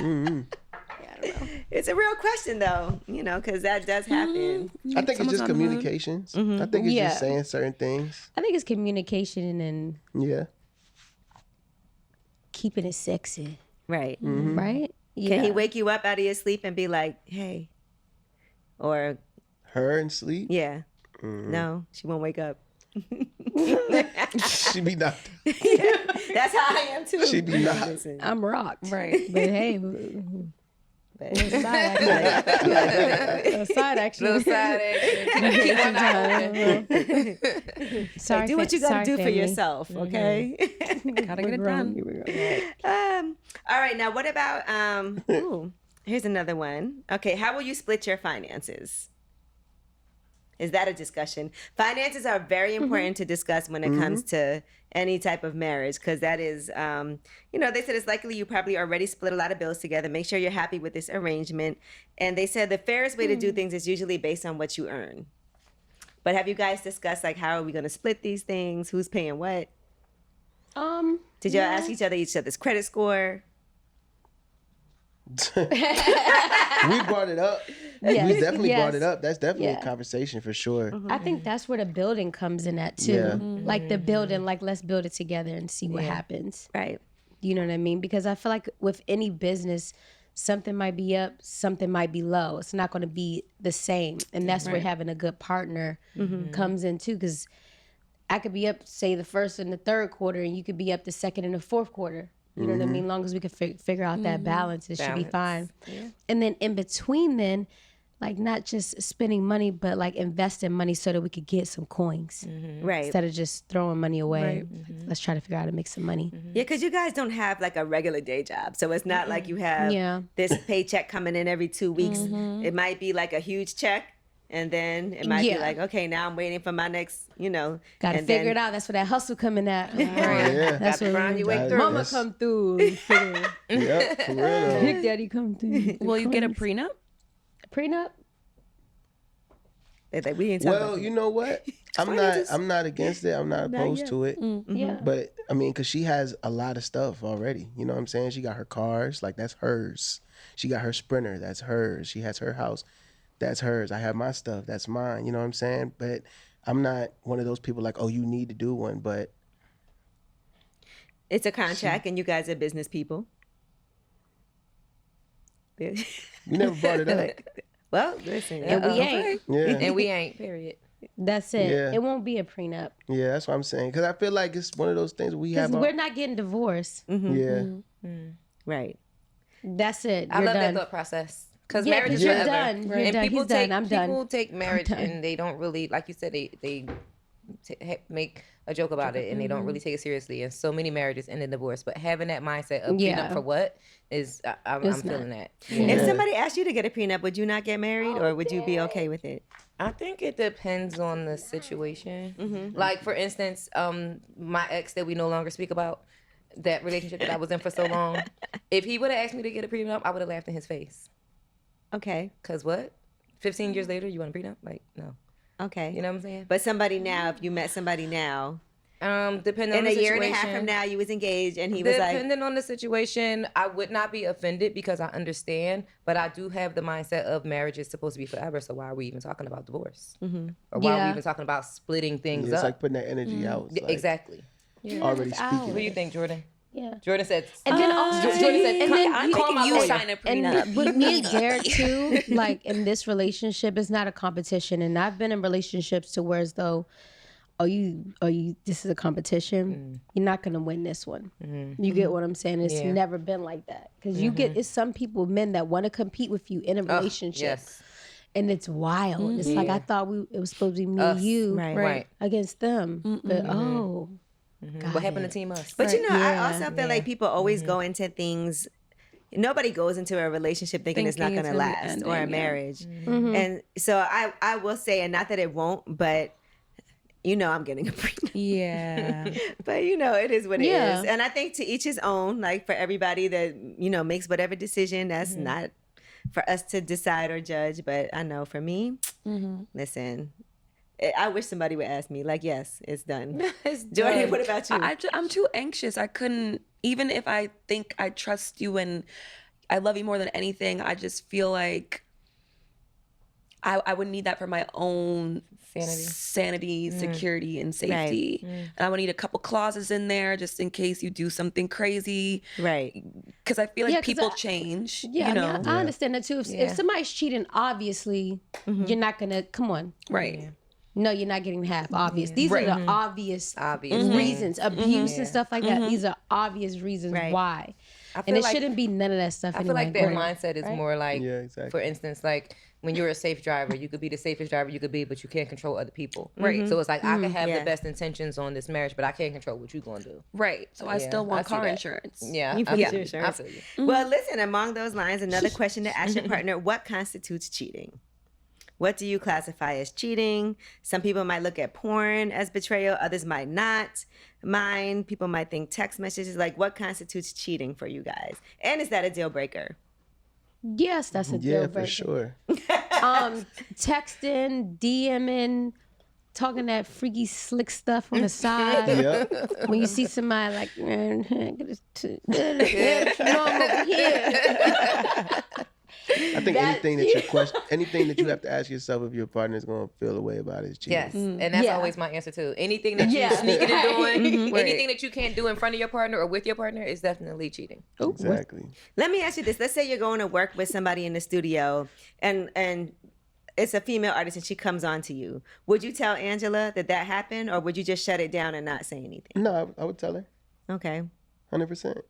S5: don't.
S1: It's a real question though, because that does happen.
S5: I think it's just communications. I think it's
S4: Yeah.
S5: just saying certain things.
S4: I think it's communication and
S5: Yeah.
S4: keeping it sexy,
S1: Right.
S4: right? Yeah.
S1: Can he wake you up out of your sleep and be like, hey? Or,
S5: Her and sleep.
S1: yeah. No, she won't wake up.
S5: She be knocked.
S1: That's how I am too.
S5: She be not.
S1: Listen,
S4: I'm rocked,
S3: Right.
S4: but hey,
S1: but-
S4: a side action.
S2: Little side action. Keep one eye open.
S4: Sorry,
S1: do what you gotta
S4: sorry,
S1: do for
S4: family.
S1: yourself, okay?
S3: Gotta get it done.
S1: All right, now what about ooh, here's another one. Okay, how will you split your finances? Is that a discussion? Finances are very important to discuss when it comes to any type of marriage because that is, they said it's likely you probably already split a lot of bills together. Make sure you're happy with this arrangement. And they said the fairest way to do things is usually based on what you earn. But have you guys discussed like how are we going to split these things? Who's paying what? Did y'all ask each other's credit score?
S5: We brought it up. We definitely
S4: Yes.
S5: brought it up. That's definitely
S4: Yeah.
S5: a conversation for sure.
S4: I think that's where the building comes in at too.
S5: Yeah.
S4: Like the building, like let's build it together and see what happens.
S1: Right.
S4: You know what I mean? Because I feel like with any business, something might be up, something might be low. It's not going to be the same. And that's where having a good partner comes in too. Because I could be up, say, the first and the third quarter, and you could be up the second and the fourth quarter. You know what I mean? Long as we can figure out that balance, it should be fine.
S2: Yeah.
S4: And then in between then, like not just spending money, but like investing money so that we could get some coins
S1: Right.
S4: instead of just throwing money away.
S3: Right.
S4: Let's try to figure out how to make some money.
S1: Yeah, because you guys don't have like a regular day job. So it's not like you have
S4: Yeah.
S1: this paycheck coming in every 2 weeks. It might be like a huge check. And then it might be
S4: Yeah.
S1: like, okay, now I'm waiting for my next,
S4: Got to
S1: and
S4: figure
S1: then-
S4: it out. That's where that hustle coming at.
S5: Yeah.
S4: That's
S1: Gotta grind your way
S5: That-
S1: through.
S4: Mama
S5: that's-
S4: come through. and figure it.
S5: Yep, for real though.
S4: Big Daddy come through.
S3: Will you get a prenup?
S4: Prenup?
S1: They're like, we ain't talking
S5: Well,
S1: about
S5: you know what? I'm not against it. I'm not opposed
S1: yet.
S5: to it.
S4: Yeah.
S5: But I mean, cause she has a lot of stuff already. You know what I'm saying? She got her cars, like that's hers. She got her Sprinter, that's hers. She has her house, that's hers. I have my stuff, that's mine. You know what I'm saying? But I'm not one of those people like, oh, you need to do one. But
S1: It's a contract, and you guys are business people.
S5: you never brought it up.
S1: Well, listen.
S4: And we ain't.
S5: Yeah,
S2: And we ain't, period.
S4: That's it.
S5: Yeah.
S4: It won't be a prenup.
S5: yeah, that's what I'm saying. Cause I feel like it's one of those things we
S4: Because
S5: have.
S4: we're not getting divorced.
S5: Yeah,
S1: Right.
S4: That's it.
S2: I
S4: You're
S2: love
S4: done.
S2: that thought process. Because
S4: Yeah,
S2: marriage is
S4: you're
S2: forever.
S4: done. You're
S2: And
S4: done.
S2: people
S4: He's
S2: take
S4: done. I'm done.
S2: people take marriage
S4: done.
S2: and they don't really, like you said, they make a joke about it and they don't really take it seriously. And so many marriages end in divorce. But having that mindset of
S4: Yeah.
S2: prenup for what is, I'm
S4: It's
S2: feeling
S4: not.
S2: that.
S1: If somebody asked you to get a prenup, would you not get married, or would you be okay with it?
S2: I think it depends on the situation. Like for instance, my ex that we no longer speak about, that relationship that I was in for so long. If he would have asked me to get a prenup, I would have laughed in his face.
S1: Okay.
S2: Cause what? 15 years later, you want a prenup? Like no.
S1: Okay.
S2: You know what I'm saying?
S1: But somebody now, if you met somebody now,
S2: Depending
S1: in
S2: on the
S1: a year
S2: situation.
S1: and a half from now, you was engaged, and he was like,
S2: Depending on the situation, I would not be offended because I understand, but I do have the mindset of marriage is supposed to be forever. So why are we even talking about divorce? Or why are we
S4: Yeah.
S2: even talking about splitting things
S5: it's
S2: up?
S5: like putting that energy out. It's
S2: Yeah,
S5: like
S2: exactly.
S5: already
S4: It's
S5: speaking.
S4: ours.
S2: What do you think, Jordan?
S4: Yeah.
S2: Jordan said.
S4: And then also,
S2: Jordan said,
S4: and then
S3: I'm
S2: call
S3: making
S2: my
S3: you
S2: lawyer.
S3: sign a
S4: and
S3: prenup.
S4: with me and Derek too, like in this relationship, it's not a competition. And I've been in relationships to where as though, this is a competition. You're not gonna win this one. You get what I'm saying? It's
S2: Yeah.
S4: never been like that. Because you get, it's some people, men that want to compete with you in a relationship.
S2: Yes.
S4: And it's wild. It's like, I thought it was supposed to be me and you
S2: Right.
S4: against them. But
S2: What happened to Team Us?
S1: but you know,
S4: Yeah.
S1: I also feel like people always go into things. Nobody goes into a relationship thinking it's not
S3: Thinking
S1: going to
S3: it's gonna be
S1: last, or a
S3: ending, yeah.
S1: marriage. And so I will say, and not that it won't, but I'm getting a prenup.
S3: Yeah.
S1: But it is what it
S4: Yeah.
S1: is. And I think to each his own, like for everybody that, makes whatever decision, that's not for us to decide or judge. But I know for me, listen, I wish somebody would ask me, like, yes, it's done. Jordan, what about you?
S3: I'm too anxious. I couldn't, even if I think I trust you and I love you more than anything, I just feel like I would need that for my own sanity, security, and safety. And I would need a couple clauses in there just in case you do something crazy.
S1: Right.
S3: Because I feel like
S4: Yeah, 'cause
S3: people change.
S4: Yeah,
S3: you know?
S4: I mean, I understand that too. If somebody's cheating, obviously, you're not gonna, come on.
S3: Right.
S4: No, you're not getting half obvious. These are the obvious reasons. Abuse and stuff like that. These are obvious reasons why. And it shouldn't be none of that stuff
S2: I feel
S4: anyway.
S2: like their mindset is more like,
S5: Yeah, exactly.
S2: for instance, like when you're a safe driver, you could be the safest driver you could be, but you can't control other people. Right. So it's like, I can have the best intentions on this marriage, but I can't control what you're going to do.
S3: Right. So I still
S2: I
S3: want
S2: see
S3: car
S2: that.
S3: insurance.
S2: Yeah.
S1: You
S2: I
S1: forget
S2: feel
S1: your
S2: you.
S1: insurance.
S2: I feel you.
S1: Well, listen, among those lines, another question to ask your partner: what constitutes cheating? What do you classify as cheating? Some people might look at porn as betrayal, others might not. People might think text messages. Like, what constitutes cheating for you guys? And is that a deal breaker?
S4: Yes, that's a deal
S5: Yeah,
S4: breaker.
S5: for sure.
S4: Texting, DMing, talking that freaky slick stuff on the side.
S5: Yep.
S4: When you see somebody like, man, I'm over here.
S5: I think anything that you have to ask yourself if your partner is going to feel a way about it is cheating.
S2: Yes, and that's
S4: Yeah.
S2: always my answer too. Anything that you're sneaking and doing, anything that you can't do in front of your partner or with your partner is definitely cheating.
S5: Exactly.
S1: Let me ask you this. Let's say you're going to work with somebody in the studio and it's a female artist and she comes on to you. Would you tell Angela that happened, or would you just shut it down and not say anything?
S5: No, I would tell her.
S1: Okay.
S5: 100%.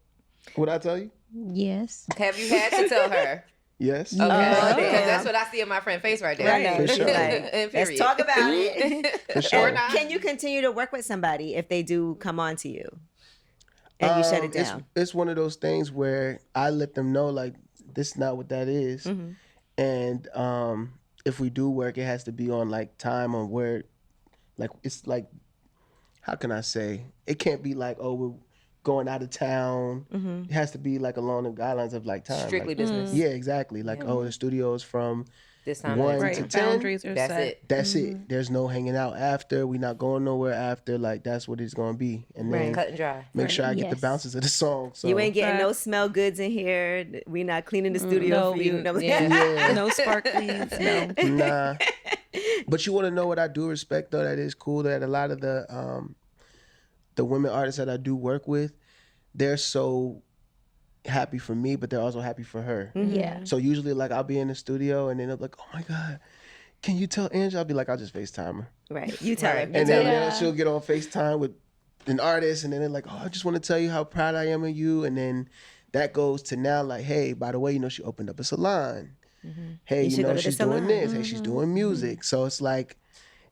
S5: Would I tell you?
S4: Yes.
S2: Have you had to tell her?
S5: Yes.
S2: Okay,
S4: Oh,
S2: because
S1: damn.
S2: that's what I see in my friend's face right there.
S1: I know.
S5: For
S1: She's
S5: sure.
S1: like,
S2: And
S1: let's
S2: period.
S1: talk about it.
S5: For sure.
S1: And can you continue to work with somebody if they do come on to you and you shut it down?
S5: It's one of those things where I let them know like this is not what that is.
S1: Mm-hmm.
S5: And if we do work, it has to be on like time on where, like it's like, how can I say? It can't be like, oh, we're going out of town.
S1: Mm-hmm.
S5: It has to be like along the guidelines of like time.
S2: Strictly
S5: like,
S2: business.
S5: Yeah, exactly. Like, oh, the studio's from
S2: This time.
S5: 1
S3: Right.
S5: to 10.
S3: Boundaries are
S2: That's
S3: set.
S2: it.
S5: That's it. There's no hanging out after. We're not going nowhere after. Like that's what it's gonna be. And then
S2: Cut and dry.
S5: make sure I get the
S4: Yes.
S5: bounces of the song. So
S1: You ain't getting no
S3: Facts.
S1: smell goods in here. We not cleaning the studio
S3: No,
S1: for you.
S3: we-
S1: No.
S2: yeah.
S3: No sparklies. No.
S5: nah. But you want to know what I do respect though? That is cool. That a lot of the women artists that I do work with, they're so happy for me, but they're also happy for her.
S4: Yeah.
S5: So usually, like I'll be in the studio and then they'll be like, "Oh my god, can you tell Angela?" I'll be like, "I'll just FaceTime her,"
S1: Right. You tell
S2: Right.
S1: her.
S5: and then
S4: Yeah.
S5: she'll get on FaceTime with an artist, and then they're like, "Oh, I just want to tell you how proud I am of you," and then that goes to now like, "Hey, by the way, you know she opened up a salon. Hey,
S1: You
S5: you
S1: should go
S5: know
S1: to the
S5: she's
S1: salon."
S5: doing this. Hey, she's doing music." So it's like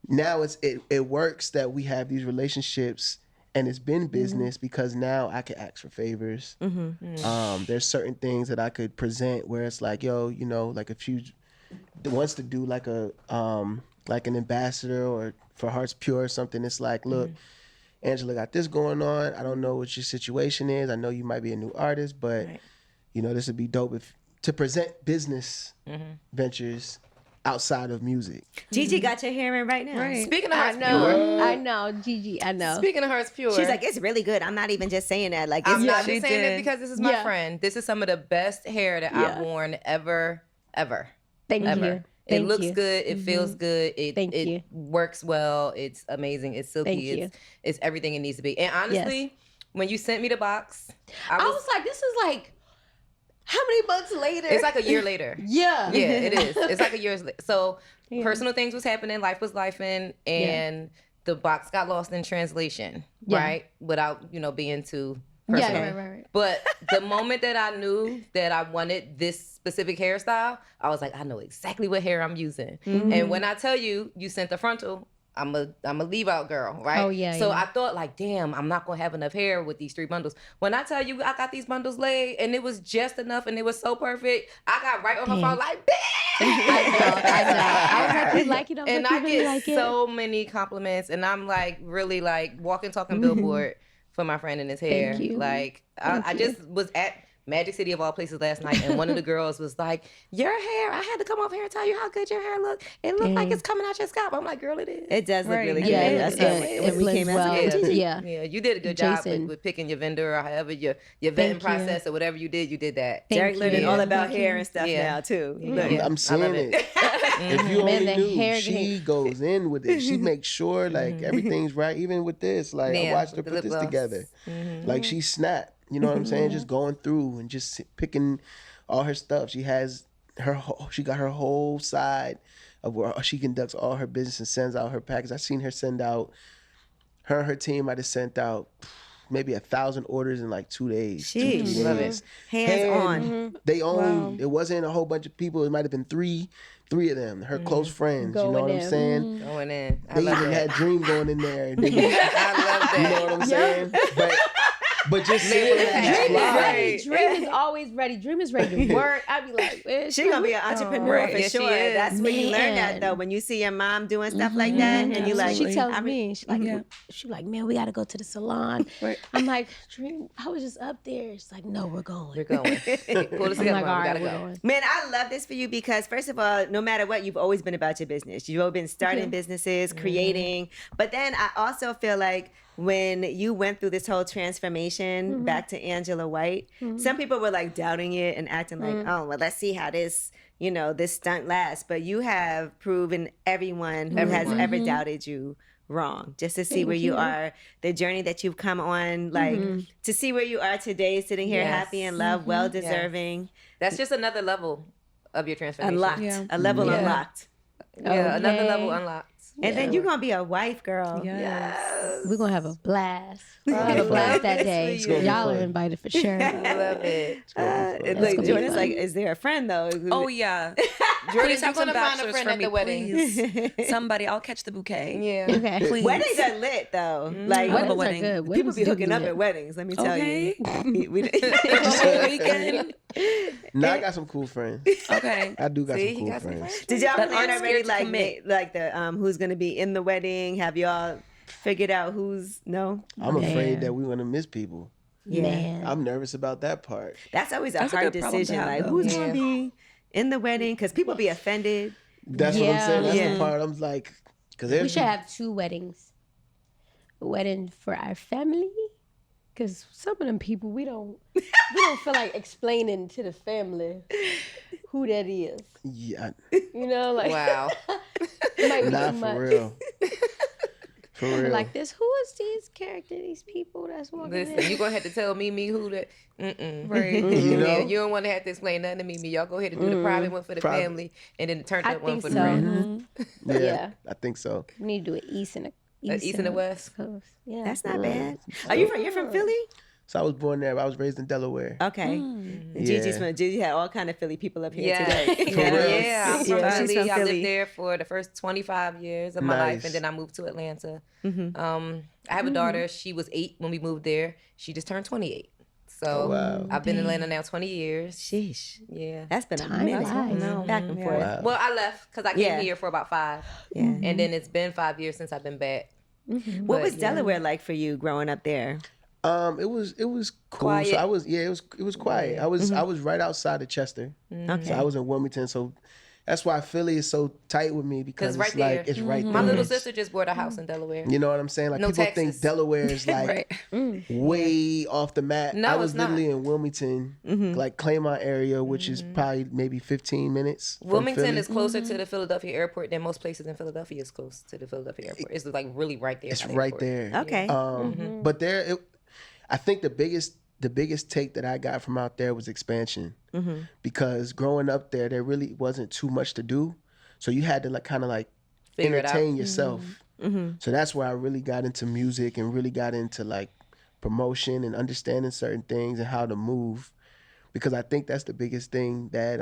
S5: now it works that we have these relationships. And it's been business because now I can ask for favors. There's certain things that I could present where it's like, yo, you know, like if you wants to do like a like an ambassador or for Hearts Pure or something, it's like, look, Angela got this going on. I don't know what your situation is. I know you might be a new artist, but you know, this would be dope if to present business ventures outside of music.
S1: Gigi got your hair in right now.
S3: Right.
S2: Speaking of
S4: I
S2: Hearts
S4: know.
S2: Pure.
S4: I know, Gigi. I know.
S2: Speaking of Hearts Pure.
S1: She's like, it's really good. I'm not even just saying that. Like, it's
S2: I'm not
S3: she
S2: just saying it
S3: did.
S2: because this is my
S4: Yeah.
S2: friend. This is some of the best hair that I've
S4: Yeah.
S2: worn ever.
S4: Thank
S2: Ever.
S4: you.
S2: It
S4: Thank
S2: looks
S4: you.
S2: good. It feels good. It
S4: Thank
S2: it
S4: you.
S2: works well. It's amazing. It's silky.
S4: Thank you.
S2: It's everything it needs to be. And honestly, when you sent me the box,
S4: I was like, this is like, how many months later?
S2: it's like a year later.
S4: yeah.
S2: Yeah, it is. It's like a year's later. So personal things was happening. Life was lifing, and the box got lost in translation,
S4: Yeah.
S2: right? Without being too
S4: Yeah,
S2: personal.
S4: right.
S2: But the moment that I knew that I wanted this specific hairstyle, I was like, I know exactly what hair I'm using. And when I tell you, you sent the frontal, I'm a leave out girl, right?
S4: Oh, yeah,
S2: So
S4: yeah.
S2: I thought like, damn, I'm not gonna have enough hair with these 3 bundles. When I tell you I got these bundles laid and it was just enough and it was so perfect, I got right on her phone like,
S4: I know. I was like, you like it? I was
S2: and
S4: like,
S2: I
S4: you really
S2: get
S4: like it?
S2: so many compliments, and I'm like really like walking, talking billboard for my friend in his hair.
S4: Thank you.
S2: Like I just was at Magic City of all places last night, and one of the girls was like, "Your hair! I had to come over here and tell you how good your hair look. It looked like it's coming out your scalp." I'm like, "Girl, it is."
S1: It does look
S3: Right.
S1: really good.
S4: Yeah,
S1: That's
S4: it-
S1: what
S4: it
S1: when we came
S4: blends
S1: out
S4: well.
S1: together.
S4: Yeah.
S2: Yeah, you did a good job
S4: Jason.
S2: with picking your vendor or however your vetting
S4: Thank you.
S2: process or whatever you did that.
S4: Thank
S1: Derek learning
S4: you.
S1: all about
S4: Thank
S1: hair
S4: you.
S1: and stuff
S2: Yeah.
S1: now too.
S2: Yeah.
S1: Look.
S2: Yeah.
S5: I'm seeing
S2: I love
S5: it.
S2: it.
S5: If you
S4: Man,
S5: only
S4: the
S5: knew,
S4: hair
S5: she goes in with it. She makes sure like everything's right. Even with this, like I
S2: Yeah,
S5: watched her
S2: with the
S5: put
S2: lip
S5: this
S2: gloss.
S5: together. Like she snapped. You know what I'm saying? Just going through and just picking all her stuff. She has she got her whole side of where she conducts all her business and sends out her package. I seen her send out. Her and her team might have sent out maybe 1,000 orders in like 2 days.
S1: Sheesh.
S5: 2-3
S2: Love
S5: days.
S1: Hands on.
S4: Mm-hmm.
S5: They only it wasn't a whole bunch of people. It might have been three of them. Her close friends. You know
S4: Going
S5: what I'm
S4: in.
S5: saying?
S2: Going in. I
S5: They
S2: love
S5: even
S2: that.
S5: had Dream going in there. They,
S2: I love that.
S5: you know what I'm saying? But just seeing
S2: Dream
S5: that
S2: is
S5: just fly.
S4: Ready. Dream is always ready. Dream is ready to work. I'd be like, man,
S1: She gonna be an entrepreneur
S3: right.
S1: for
S2: Yeah, she
S1: sure.
S2: is.
S1: That's when you learn that
S4: Man.
S1: though. When you see your mom doing stuff like that, and you like,
S4: she tells
S1: I mean,
S4: me, she like, man, we got to go to the salon.
S3: Right.
S4: I'm like, Dream, I was just up there. She's like, no, we're going.
S2: We're going. Pull this
S4: I'm
S2: together,
S4: like,
S2: Mom.
S4: all
S2: We
S4: right,
S2: gotta
S4: we're
S2: go.
S4: going.
S1: Man, I love this for you because first of all, no matter what, you've always been about your business. You've always been starting businesses, creating. But then I also feel like when you went through this whole transformation back to Angela White, some people were like doubting it and acting like, oh, well, let's see how this, this stunt lasts. But you have proven everyone who has ever doubted you wrong, just to see where you are, the journey that you've come on, like to see where you are today, sitting here
S2: Yes.
S1: happy and love, well deserving,
S2: That's just another level of your transformation.
S1: unlocked,
S3: Yeah.
S1: a level
S2: Yeah.
S1: unlocked.
S2: Yeah, another
S4: Okay.
S2: level unlocked.
S1: And then you're gonna be a wife, girl.
S3: Yes.
S4: We're gonna have a blast. We're gonna have a blast that day.
S5: gonna be
S4: Y'all are
S5: fun.
S4: invited for sure.
S2: Love it.
S1: Like
S4: gonna be
S1: Jordan's
S4: fun.
S1: like, is there a friend though?
S3: Oh yeah.
S2: Jordan,
S3: Please have
S2: you're
S3: some
S2: gonna find a
S3: bachelors
S2: friend
S3: for
S2: at
S3: me,
S2: the wedding.
S3: please. Somebody, I'll catch the bouquet.
S2: Yeah.
S4: Okay.
S3: Please.
S1: Weddings are lit though. Like
S3: I love a
S4: Weddings are
S3: wedding.
S4: good.
S1: people
S4: Weddings
S1: be
S4: do
S1: hooking up
S4: lit.
S1: at weddings. Let me tell
S3: Okay.
S1: you.
S3: Whole weekend.
S5: Now I got some cool friends.
S3: Okay.
S5: I do got
S2: See,
S5: some
S2: he
S5: cool
S2: got some
S5: friends.
S2: friends.
S1: Did y'all
S3: That
S1: plan
S3: aren't
S1: already
S3: scared to commit.
S1: like the who's gonna be in the wedding? Have y'all figured out who's no?
S5: I'm
S4: Man.
S5: afraid that we're gonna miss people.
S1: Yeah.
S4: Man.
S5: I'm nervous about that part.
S1: That's always a
S3: That's a
S1: hard
S3: good problem to
S1: decision.
S3: have,
S1: Like
S3: though.
S1: who's
S2: Yeah.
S1: gonna be in the wedding? Because people be offended.
S5: That's what I'm
S4: Yeah.
S5: saying. That's
S1: Yeah.
S5: the part I'm like, because
S4: We should have 2 weddings. A wedding for our family, because some of them people we don't feel like explaining to the family who that is.
S5: yeah,
S4: You know, like
S2: Wow.
S4: it might be
S5: not
S4: too
S5: for
S4: much.
S5: real. For real.
S4: Like this, who is these character? These people that's walking
S2: Listen,
S4: in?
S2: you gonna have to tell Mimi who that. Mm-mm.
S3: Right.
S5: You know?
S2: Yeah, you don't want to have to explain nothing to Mimi. Y'all go ahead and do the private one for the
S5: Private.
S2: family, and then the turned
S4: I
S2: up one
S4: think
S2: for
S4: so.
S2: the friends.
S5: yeah,
S4: Yeah.
S5: I think so.
S4: We need to do an east and a
S2: East and the West.
S4: Coast. Yeah.
S1: That's not bad. Are you from? You're from Philly?
S5: So I was born there, but I was raised in Delaware.
S1: Okay.
S3: Mm.
S1: Gigi's
S5: Yeah.
S1: from. Gigi had all kind of Philly people up here
S2: Yeah,
S1: today.
S5: For real?
S2: yeah. I'm from
S1: Yeah, she's
S2: Philly.
S1: from
S2: I
S1: Philly.
S2: lived there for the first 25 years of my life,
S5: Nice.
S2: and then I moved to Atlanta.
S1: Mm-hmm.
S2: I have a daughter. She was 8 when we moved there. She just turned 28. So
S5: Wow.
S2: I've been in Atlanta now 20 years.
S1: Sheesh.
S2: Yeah.
S1: That's been a
S4: Time
S1: minute.
S4: flies.
S1: No, back and forth.
S5: Wow.
S2: Well, I left because I came
S1: Yeah.
S2: here for about 5,
S1: Yeah.
S2: and then it's been 5 years since I've been back.
S1: What
S2: But,
S1: was
S2: yeah.
S1: Delaware like for you growing up there?
S5: It was cool.
S2: Quiet.
S5: So I was it was quiet. I was right outside of Chester.
S1: Okay.
S5: So I was in Wilmington. So that's why Philly is so tight with me because
S2: 'Cause right
S5: it's like
S2: there.
S5: it's right there.
S2: My little sister just bought a house in Delaware.
S5: You know what I'm saying? Like
S2: No
S5: people
S2: Texas.
S5: think Delaware is like
S3: Right.
S5: way off the map.
S2: No,
S5: I was
S2: it's not.
S5: literally in Wilmington, like Claymont area, which is probably maybe 15 minutes. From
S2: Wilmington
S5: Philly.
S2: is closer to the Philadelphia airport than most places in Philadelphia is close to the Philadelphia airport. It's like really right there.
S5: It's
S2: by the
S5: right
S2: airport.
S5: there.
S1: Okay.
S5: But I think the biggest take that I got from out there was expansion, because growing up there really wasn't too much to do, so you had to like kind of like
S2: Figure it out.
S5: entertain yourself. So that's where I really got into music and really got into like promotion and understanding certain things and how to move, because I think that's the biggest thing that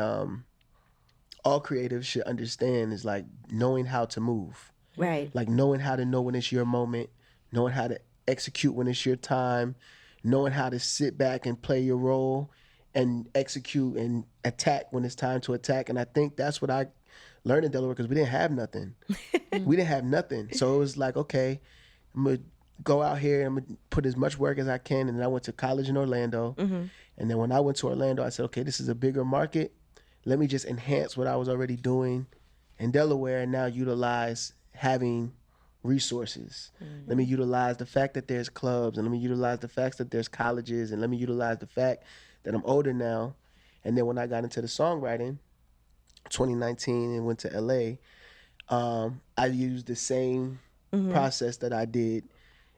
S5: all creatives should understand is like knowing how to move.
S1: Right.
S5: Like knowing how to know when it's your moment, knowing how to execute when it's your time, knowing how to sit back and play your role and execute and attack when it's time to attack. And I think that's what I learned in Delaware, because we didn't have nothing. We didn't have nothing. So it was like, okay, I'm going to go out here and I'm going to put as much work as I can. And then I went to college in Orlando. And then when I went to Orlando, I said, okay, this is a bigger market. Let me just enhance what I was already doing in Delaware and now utilize having resources. Let me utilize the fact that there's clubs, and let me utilize the fact that there's colleges, and let me utilize the fact that I'm older now. And then when I got into the songwriting, 2019, and went to LA, I used the same process that I did.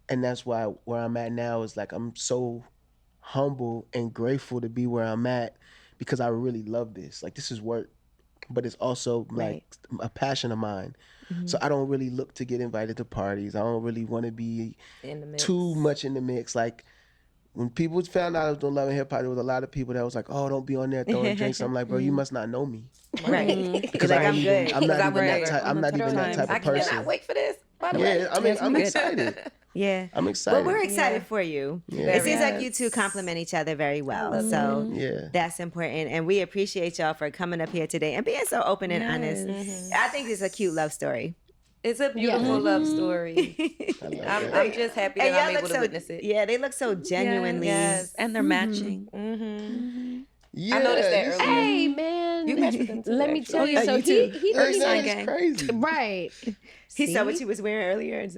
S5: And that's why where I'm at now is like, I'm so humble and grateful to be where I'm at, because I really love this. Like, this is work, but it's also like a passion of mine. So I don't really look to get invited to parties. I don't really want to be
S2: In the mix.
S5: too much in the mix. Like, when people found out I was doing Love and Hip Hop, there was a lot of people that was like, "Oh, don't be on there throwing drinks." I'm like, "Bro, you must not know me,
S1: Right.
S5: because
S1: like,
S5: I
S1: I'm
S5: ain't
S1: good.
S5: even, I'm not
S2: I
S5: even
S2: would
S5: that
S2: never.
S5: type. I'm not even that type
S2: I
S5: of person."
S2: cannot wait for this. By the way.
S5: Yeah, I'm excited.
S1: Yeah.
S5: I'm
S1: Well,
S5: excited.
S1: we're excited for you.
S5: Yeah.
S1: It seems
S3: Very
S1: like you two complement each other very well. So
S5: Yeah.
S1: that's important. And we appreciate y'all for coming up here today and being so open and honest. I think it's a cute love story.
S2: It's a beautiful love story.
S5: I love
S2: I'm
S5: that.
S2: just happy
S1: And
S2: that
S1: y'all
S2: I'm
S1: look
S2: able to
S1: so,
S2: witness it.
S1: yeah, they look so genuinely.
S3: Yes. And they're matching.
S5: Yeah,
S2: I noticed that
S5: this-
S2: earlier.
S4: Hey man,
S2: You matched with them too,
S4: let me
S2: actually.
S4: tell you.
S3: yeah,
S4: So
S3: you too.
S4: he
S5: That
S4: he's
S5: is
S3: gang.
S5: crazy.
S4: right.
S1: He saw what
S4: See?
S1: she was wearing earlier.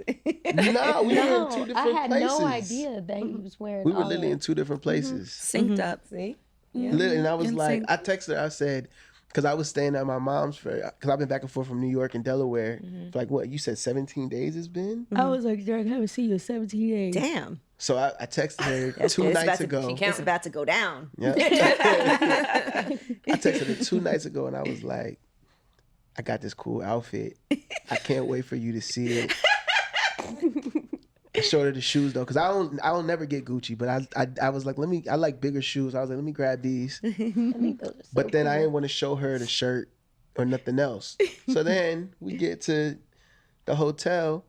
S5: No, we were in two
S4: I
S5: different
S4: had
S5: places.
S4: no idea that he was wearing.
S5: We were
S4: all
S5: literally in
S4: that.
S5: two different places.
S3: Synced up.
S2: See?
S5: Literally, and I was
S3: In
S5: like,
S3: sync.
S5: I texted her. I said, because I was staying at my mom's because I've been back and forth from New York and Delaware for like what you said 17 days it's been.
S4: I was like, Derek, I haven't seen you in 17 days.
S1: Damn.
S5: So I texted her
S1: That's
S5: 2
S1: good. It's about
S5: nights
S1: to-
S5: ago.
S1: It's about to go down.
S5: Yeah. I texted her 2 nights ago and I was like, I got this cool outfit. I can't wait for you to see it. I showed her the shoes though, cause I don't never get Gucci, but I was like, I like bigger shoes. I was like, let me grab these.
S4: I think those are so
S5: But then I
S4: cool.
S5: didn't want to show her the shirt or nothing else. So then we get to the hotel,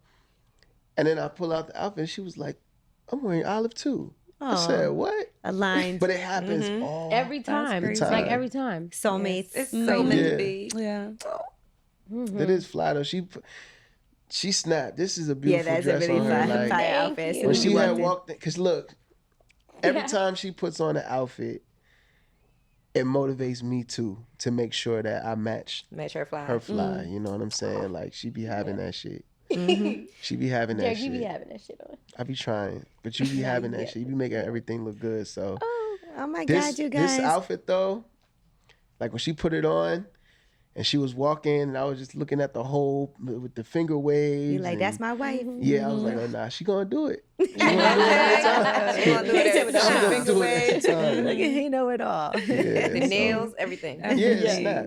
S5: and then I pull out the outfit, and she was like, I'm wearing olive too. I said, what?
S1: Aligned.
S5: But it happens all
S4: every time. It's
S5: crazy.
S4: like every time.
S1: Soulmates.
S2: It's so meant
S5: Yeah.
S2: to be.
S3: Yeah.
S5: It is fly though. She snapped. This is a
S1: Yeah,
S5: beautiful
S1: that's a
S5: dress
S1: really
S5: on her.
S1: fire
S5: Like,
S1: outfit.
S4: you.
S5: when
S1: So
S5: she
S1: you
S5: had
S1: walked in.
S5: walked in, cause look, every
S4: Yeah.
S5: time she puts on an outfit, it motivates me too to make sure that I match
S2: Match her fly.
S5: her fly. You know what I'm saying? Like she be having that shit. She be having that
S4: Derek,
S5: shit.
S4: you be having that shit on.
S5: I be trying, but you be having that
S4: yeah.
S5: shit. You be making everything look good. So
S1: Oh my
S5: this
S1: God, you guys.
S5: this outfit though, like when she put it on, and she was walking, and I was just looking at the hole with the finger waves.
S1: You're like,
S5: and-
S1: that's my wife.
S5: Yeah, I was like, oh nah, she gonna do it. She
S2: She gonna do it every
S5: She
S2: time.
S5: gonna do it every time.
S1: Look at he know it all.
S5: Yeah,
S2: The
S5: so-
S2: nails, everything.
S5: Yeah, snap.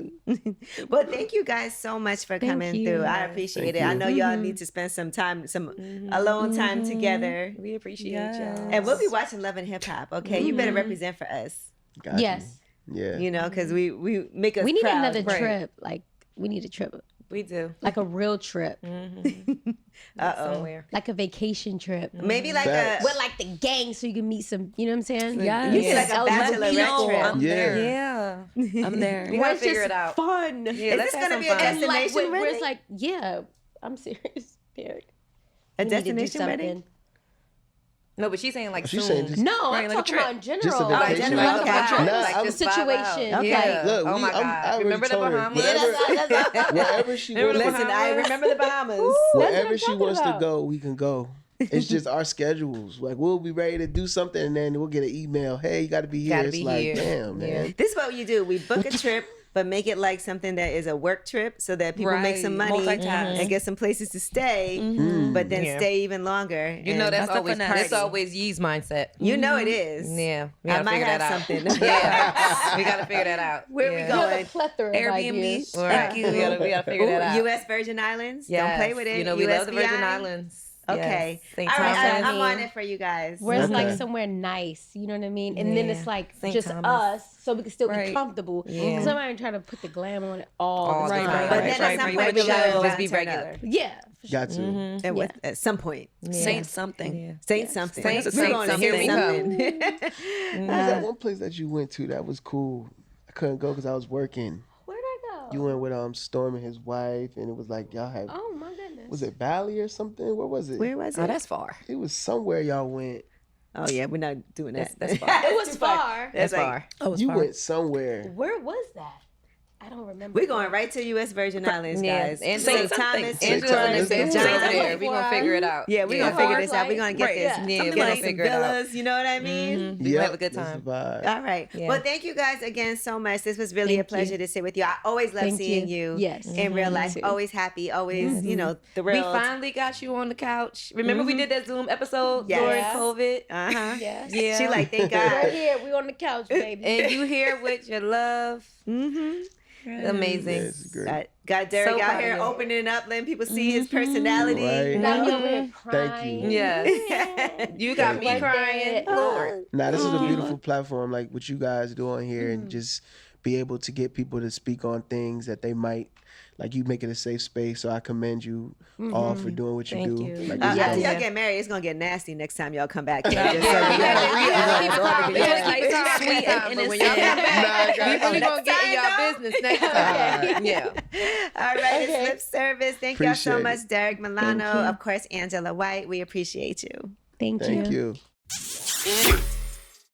S1: Well, thank you guys so much for coming
S4: you.
S1: through. I appreciate
S5: Thank
S1: it. I
S5: you.
S1: know y'all need to spend some time, some alone time together.
S2: We appreciate
S3: Yes.
S2: y'all.
S1: And we'll be watching Love and Hip Hop. Okay, you better represent for us.
S5: Got you.
S4: Yes.
S5: Yeah.
S1: You know, because we make us.
S4: We need
S1: proud.
S4: another
S2: Right.
S4: trip. Like, we need a trip.
S2: We do.
S4: Like a real trip.
S1: Uh-oh.
S2: Somewhere.
S4: Like a vacation trip.
S1: Maybe like
S5: Facts.
S4: With like the gang so you can meet some, you know what I'm saying?
S3: Yes.
S1: You need like a
S4: LGBT
S1: bachelorette
S4: people.
S1: trip.
S3: I'm
S5: Yeah.
S3: there.
S2: Yeah.
S3: I'm there.
S2: We
S4: Where
S2: gotta
S4: it's
S2: figure
S4: just
S2: it out.
S4: fun.
S2: Yeah,
S1: Is
S2: let's
S1: this
S2: have
S1: gonna
S2: some
S1: be a
S2: fun.
S4: And like,
S1: destination
S4: where
S1: wedding?
S4: it's like, yeah, I'm serious, Derek.
S1: A
S4: We need to do
S1: destination wedding?
S4: something.
S2: No, but she's saying like
S5: She's
S2: soon.
S5: saying just-
S4: No,
S3: Right,
S4: I'm
S3: like a
S4: talking
S3: trip.
S4: about in general.
S5: Just a
S4: Like,
S5: vacation.
S1: general,
S4: like,
S1: okay.
S4: like,
S5: Nah,
S4: like
S5: I'm-
S4: the situation.
S1: Okay.
S2: Yeah.
S5: Look,
S2: Oh my God.
S5: I already
S2: Remember the
S5: told her,
S2: Bahamas?
S5: wherever she
S2: Remember the
S5: wants to,
S1: Listen, I remember the Bahamas.
S5: wherever
S4: I'm
S5: she
S4: talking
S5: wants to
S4: about.
S5: go, we can go. It's just our schedules. Like we'll be ready to do something, and then we'll get an email. Hey, you got to be here.
S2: Gotta
S5: It's
S2: be
S5: like,
S2: here.
S5: damn,
S2: Yeah.
S5: man.
S1: This is what you do. We book a trip, but make it like something that is a work trip so that people make some
S3: Right.
S1: money
S3: Multitask.
S1: and get some places to stay, but then
S2: Yeah.
S1: stay even longer.
S2: You know
S1: And
S2: that's
S3: That's the
S2: always
S3: finesse.
S2: that's always Yee's mindset.
S1: you know it is.
S2: Yeah, we
S1: I
S2: gotta
S1: might
S2: figure
S1: have
S2: that out.
S1: something.
S2: Yeah, we gotta figure that out.
S1: Where we
S2: Yeah.
S4: You have
S1: going?
S4: a plethora of
S3: Airbnb.
S4: ideas.
S2: Right.
S3: Thank you.
S2: We gotta figure that out.
S1: U.S. Virgin Islands. Don't
S2: Yes.
S1: play with it.
S2: You know, we love the Virgin
S1: USVI.
S2: Islands.
S1: Okay.
S2: Yes. St.
S1: All right,
S2: Thomas.
S1: I'm on it for you guys.
S4: Where it's like
S5: Okay.
S4: somewhere nice, you know what I mean? And then
S2: Yeah.
S4: it's like
S2: St.
S4: just
S2: Thomas.
S4: us, so we can still be
S3: Right.
S4: comfortable.
S2: Yeah.
S4: Because somebody trying to put the glam on it all
S2: All
S4: the
S2: the
S4: time.
S2: time.
S1: But
S3: Right,
S1: then at
S3: right,
S1: some
S3: right.
S1: point
S3: You
S1: we
S3: wanna
S1: gotta
S2: just be
S1: turn
S2: regular.
S1: up.
S4: Yeah. For sure.
S5: Got to.
S1: And with, at some point.
S3: Saint something.
S2: Yeah.
S1: Saint something.
S2: Saint
S1: We're
S2: something.
S1: going to
S2: Here
S1: Saint
S2: we
S1: something.
S5: What was that one place that you went to that was cool? I couldn't go because I was working.
S4: Where'd I go?
S5: You went with Storm and his wife, and it was like y'all had.
S4: Oh my goodness.
S5: Was it Bali or something? Where was it?
S1: Where was it?
S2: Oh, that's far.
S5: It was somewhere y'all went.
S1: Oh yeah, we're not doing that.
S2: That's far.
S4: It was far.
S2: That's
S1: like-
S2: far.
S3: Oh, it's
S5: You
S3: far.
S5: went somewhere.
S4: Where was that? I don't remember.
S1: We're going right to U.S. Virgin Islands, guys.
S2: And
S1: St.
S2: Saint
S1: Thomas.
S2: Angela's
S5: Thomas.
S2: in the
S5: Let's
S2: States
S5: go.
S2: over there.
S4: Something
S2: We're gonna
S4: far.
S2: figure it out.
S1: Yeah, we're gonna figure this out. We're gonna get
S4: Right,
S1: this.
S4: yeah.
S2: Yeah,
S1: Get
S2: we're gonna
S1: some
S2: figure it out.
S1: villas. You know what I mean?
S2: Mhm. We gonna have a good
S5: That's
S2: time.
S5: the vibe.
S1: All right.
S2: Yeah.
S1: Well, thank you guys again so much. This was really a
S4: Thank
S1: pleasure
S4: you.
S1: to sit with you. I always love
S4: Thank
S1: seeing
S4: you.
S1: you.
S4: Yes.
S1: In real life,
S4: too.
S1: always happy, always you know
S2: We
S1: thrilled.
S2: finally got you on the couch. Remember we did that Zoom episode
S1: Yes.
S2: during
S4: Yeah.
S2: COVID?
S1: Uh huh.
S4: Yes.
S2: Yeah.
S1: She like thank
S4: Right
S1: God.
S4: here, we on the couch, baby.
S2: And you here with your love.
S1: Mm-hmm.
S2: Amazing.
S5: Yeah, it's great.
S1: Got Derek
S2: So
S1: out
S2: proud
S1: here
S2: of you.
S1: opening up, letting people see his personality.
S5: Right.
S4: Got me over here
S5: Thank
S4: crying.
S5: you.
S2: Yes. You got me
S4: Right
S2: crying.
S4: there.
S2: Lord.
S5: Nah, this is a beautiful platform, like what you guys do on here, and just be able to get people to speak on things that they might, like you make it a safe space. So I commend you all for doing what you
S2: Thank
S5: do.
S2: you.
S5: Like,
S1: After
S5: it's
S2: Yes.
S5: dope.
S1: y'all get married, it's gonna get nasty next time y'all come back. Here.
S2: Yeah.
S1: Just so you know.
S2: Yeah.
S1: Keep it
S2: Yeah.
S1: calm.
S2: Yeah.
S1: Yeah.
S2: Like time,
S3: Sweet
S2: time,
S3: and
S2: but when y'all come
S3: innocent.
S2: back,
S5: Nah, I
S2: we
S5: got
S2: really
S5: you.
S2: gonna get in y'all business next time. Yeah.
S1: All right, it's lip service. Thank y'all so
S5: Appreciate
S1: much,
S5: it.
S1: Derek Milano.
S4: Thank you.
S1: Of course, Angela White. We appreciate you.
S4: Thank
S5: Thank you.